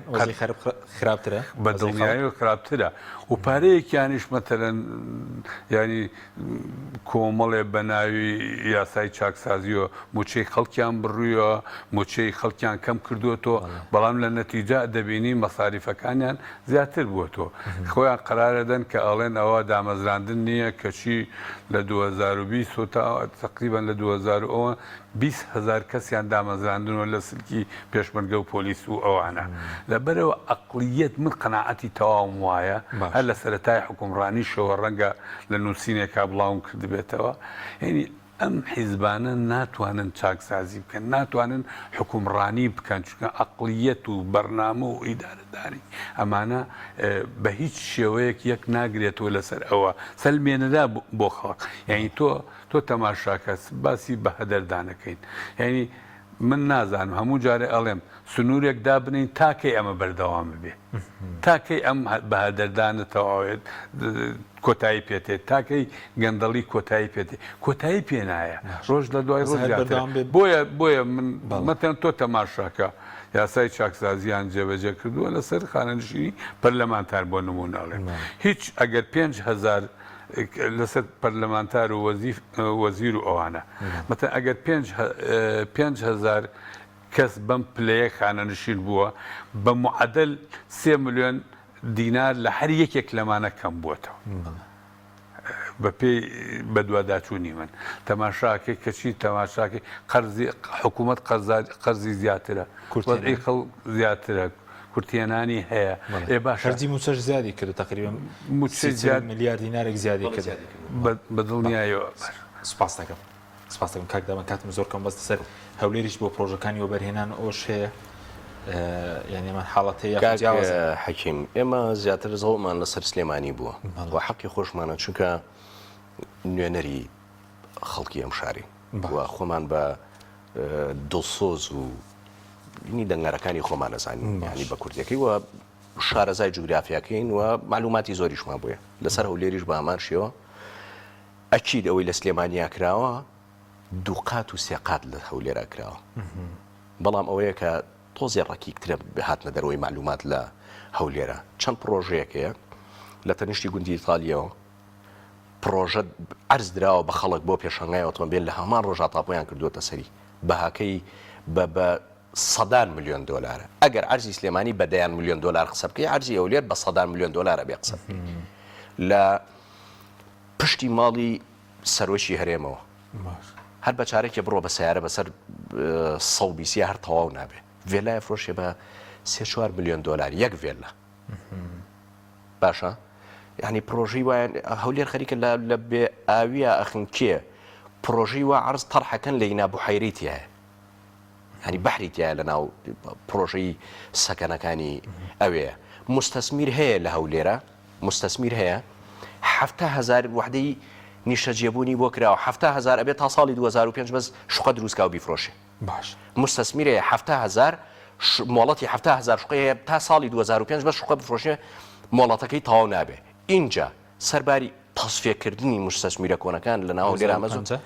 خراپترە بە دڵنیایی خراپترە و پارەیەکیانیش مەتەلەن ینی کۆمەڵێ بە ناوی یاسای چاکسازیەوە موچەی خەڵکیان بڕوویەوە موچەی خەڵکیان کەم کردووەتەوە بەڵام لە نەتیجا دەبینی مەساریفەکانیان زیاتر بووەتەوە خۆیان قرارەدەن کە ئەڵێن ئەوە دامەزراندن نییە کەچی لە 2020 تا تقریبا لە 20,000 کەسیان دامەزراندنەوە لە سلکی پێشمەرگە و پۆلیس و ئەوانە لەبەرەوە ئەقلیەت من قەناعەتی تەواوم وایە هەر لە سەرەتای حکومڕانی شەوە ڕەنگە لە نووسینێکا بڵاوم کردبێتەوە یعنی ئەم حیزبانە ناتوانن چاکسازی بکەن ناتوانن حکومڕانی بکەن چونکە ئەقلیەت و بەرنامە و ئیدارەداری ئەمانە بە هیچ شێوەیەک یەک ناگرێتەوە لەسەر ئەوە سەلمێنەدا بۆ خەڵک یعنی تۆ تەماشاکە باسی بە هەدەردانەکەین یعنی من نازانم هەموو جارێ ئەڵێم سنوورێک دابنین تاکەی ئەمە بەردەوامە بێ تاکەی ئەم بەهدەردانە تەواوێت کۆتایی پێتێت تاکەی گەندەڵی کۆتایی پێێت کۆتایی پێنایە ڕۆژ لە دوای ڕۆژ بۆیە من مەتەن تۆ تەماشاکە یاسای چاکسازیان جێبەجێ کردووە لەسەر خانەنشینی پەرلەمانتار بۆ نموناڵێن هیچ ئەگەر 5,000 لەسەر پەرلەمانتار و وەزیر و ئەوانە مەتەن ئەگەر 5,000 کەس بەم پلەیە خانەنشین بووە بە معەدەل 3 ملیۆن دینار لە هەر یەکێک لەمانە کەم بووەتەوە بە پێی بەدواداچوونی من تەماشاکەی کەچی تەماشاکەی حکوومەت قەرزی زیاترە وەزعی خەڵک زیاترە کورتێنانی هەیە خەرجی موچەش زیادی کرد تقریبا میلیارد دینارێک زیادی کرد بە دڵنیایەوە سپاس دەکەم کاک دامان کاتم زۆر کەم بەستە سەر هەولێریش بۆ پرۆژەکانی وەبەرهێنان ئەوش هەیە یعنی ئەمان حاڵەتەیە حەکیم ئێمە زیاتر زەڵمان لەسەر سلێمانی بووە و حەقی خۆشمانە چونکە نوێنەری خەڵکی ئەم شاری و خۆمان بە دڵسۆز و بینی دەنگەرەکانی خۆمان نەزانین ینی بە کوردیەکەی و شارەزای جوگرافیاکەین و معلوماتی زۆریشمان بووە لەسەر هەولێریش بە ئامان شێوە ئەکید ئەوەی لە سلێمانیا کراوە دووقات و سێقات لە هەولێرا کراوە بەڵام ئەوەیە کە تۆزێ ڕەکیکترە بهاتنە دەرەوەی معلومات لە هەولێرە چەند پرۆژەیەکەیە لە تەنیشتی گوندی ئیتالیەوە پرۆژە عەرز دراوە بە خەڵک بۆ پێشەنگای ئۆتۆمبیل لە هەمان ڕۆژا تاپۆیان کردووەتە سەری بەهاکەی بە $100 ملیۆن ئەگەر عەرزی سلێمانی بە $10 ملیۆن قسە بکەی عەرزی ئەولێر بە $100 ملیۆن بێ قسە لە پشتی ماڵی سەرۆشی هەرێمەوە هەر بە چارێکی بڕۆ بە سیارە بەسەر 120 هەر تەواو نابێ ڤێلایە فرۆشێ بە $3-4 ملیۆن یەک ڤێلە باشە یعنی پرۆژەی وایە هەولێر خەریکە لە بێ ئاویە ئەخن کێ پرۆژەی وا عەرز تەڕحەکەن لە ئینا بوحەیرەیە هەنی بەحریتیایە لە ناو پرۆژەی سەکەنەکانی ئەوەیە مستەسمیر هەیە لە هەولێرە مستەسمیر هەیە 7,000 وحدەی نیشەجێبوونی بۆ کراوە 7,000 ئەبێت تا ساڵی 2005 بەس شوقە دروستکا و بیفرۆشێ باش مستەسمیرەیە 7,000 مۆڵەتی 7,000 شوقەیە تا ساڵی 2005 بەس شوقە بفرۆشێ مۆڵەتەکەی تەواو نابێ اینجا سەرباری تەصفیەکردنی مستەسمیرە کۆنەکان لە ناو هەولێرە ئەمەزۆن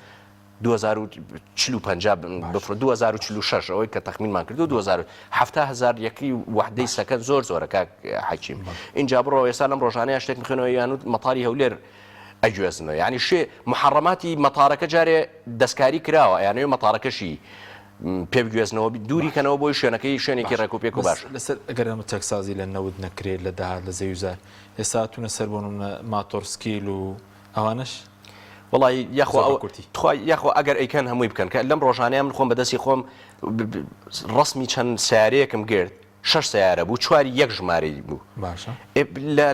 2046 ئەوەی کە تەخمینمان کردو 2007,000 یەکی وحدەی سەکەن زۆرە کاک حەکیم اینجا بڕۆ ئێستا لەم ڕۆژانەیە شتێک میخوێنەوە یانوت مەتاری هەولێر ئەگوێزنەوە ینی شێ محڕەماتی مەتارەکە جارێ دەستکاری کراوە یانەوە مەتارەکەشی پێبگوێزنەوە دووری کەنەوە بۆی شوێنەکەی شوێنێکی ڕێکوپێک و باش لەسەر ئەگەر ئەمە چەکسازی لە نەود نەکرێت لە داهات لە زەویزار ئێستا تونە سەر بۆ ماتۆرسکیل و ئەوانش وڵی یاخۆ ئەگەر ئەیکەن هەمووی بکەن کە لەم ڕۆژانەیە من خۆم بەدەستی خۆم ڕسمی چەند سیارەیەکم گرت 6 سیارە بوو 4 یەک ژمارەی بوو باشە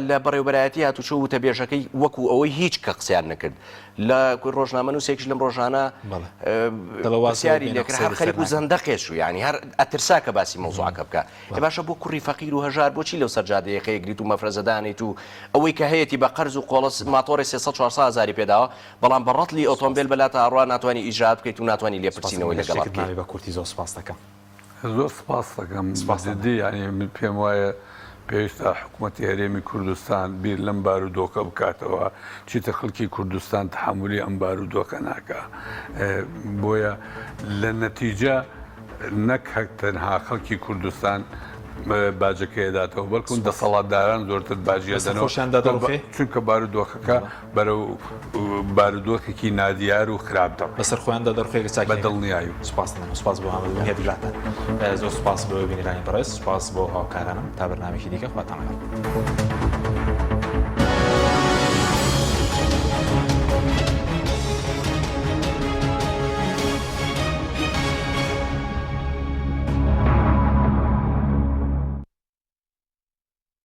لە بەڕێوبەرایەتی هاتوچۆ وتە بێژەکەی وەکو ئەوەی هیچ کە قسەیان نەکرد لە ڕۆژنامە نووسێکیش لەم ڕۆژانە سیاری لێکرا هەر خەریک و زەندەقێش و ینی هەر ئەترسا کە باسی مەوزوعەکە بکە باشە بۆ کوڕی فەقیر و هەژار بۆچی لەو سەرجادەیەقەیە گریت و مەفرەزەدانیت و ئەوەی کە هەیەی بە قەرز و قۆڵەس ماتۆڕی 300-400 هزاری پێداوە بەڵام بەڕەتلی ئۆتۆمبیل بەلاتە ئاڕوا ناتوانانی ئیجاد بکەیت و ناتوانانی لێپرسینەوەی لەگەڵ بە کورتی زۆر سپاس دەکەم زۆر سپاس دەکەم جددی ینی من پێم وایە پێویستە حکوومەتی هەرێمی کوردستان بیر لەم بارودۆکە بکاتەوە چیتە خەڵکی کوردستان تحملی ئەم بارودۆکە ناکە بۆیە لە نەتیجە نەک هەک تەنها خەڵکی کوردستان باجەکەیداتەوە بەڵکوون دەسەڵاتداران زۆرتر باجیە دەنەوە چونکە بارودۆخەکە بەرەو بارودۆخێکی نادیار و خراپ دەڕ بەسەر خۆیان دەدەڕخێک بە دڵنیایی و سپاس بۆ هەموو هێبژاتان زۆر سپاس بۆ بینیرانی بەڕێز سپاس بۆ هاوکارانم تا بەرنامێکی دیکە خواتان لەگەڵ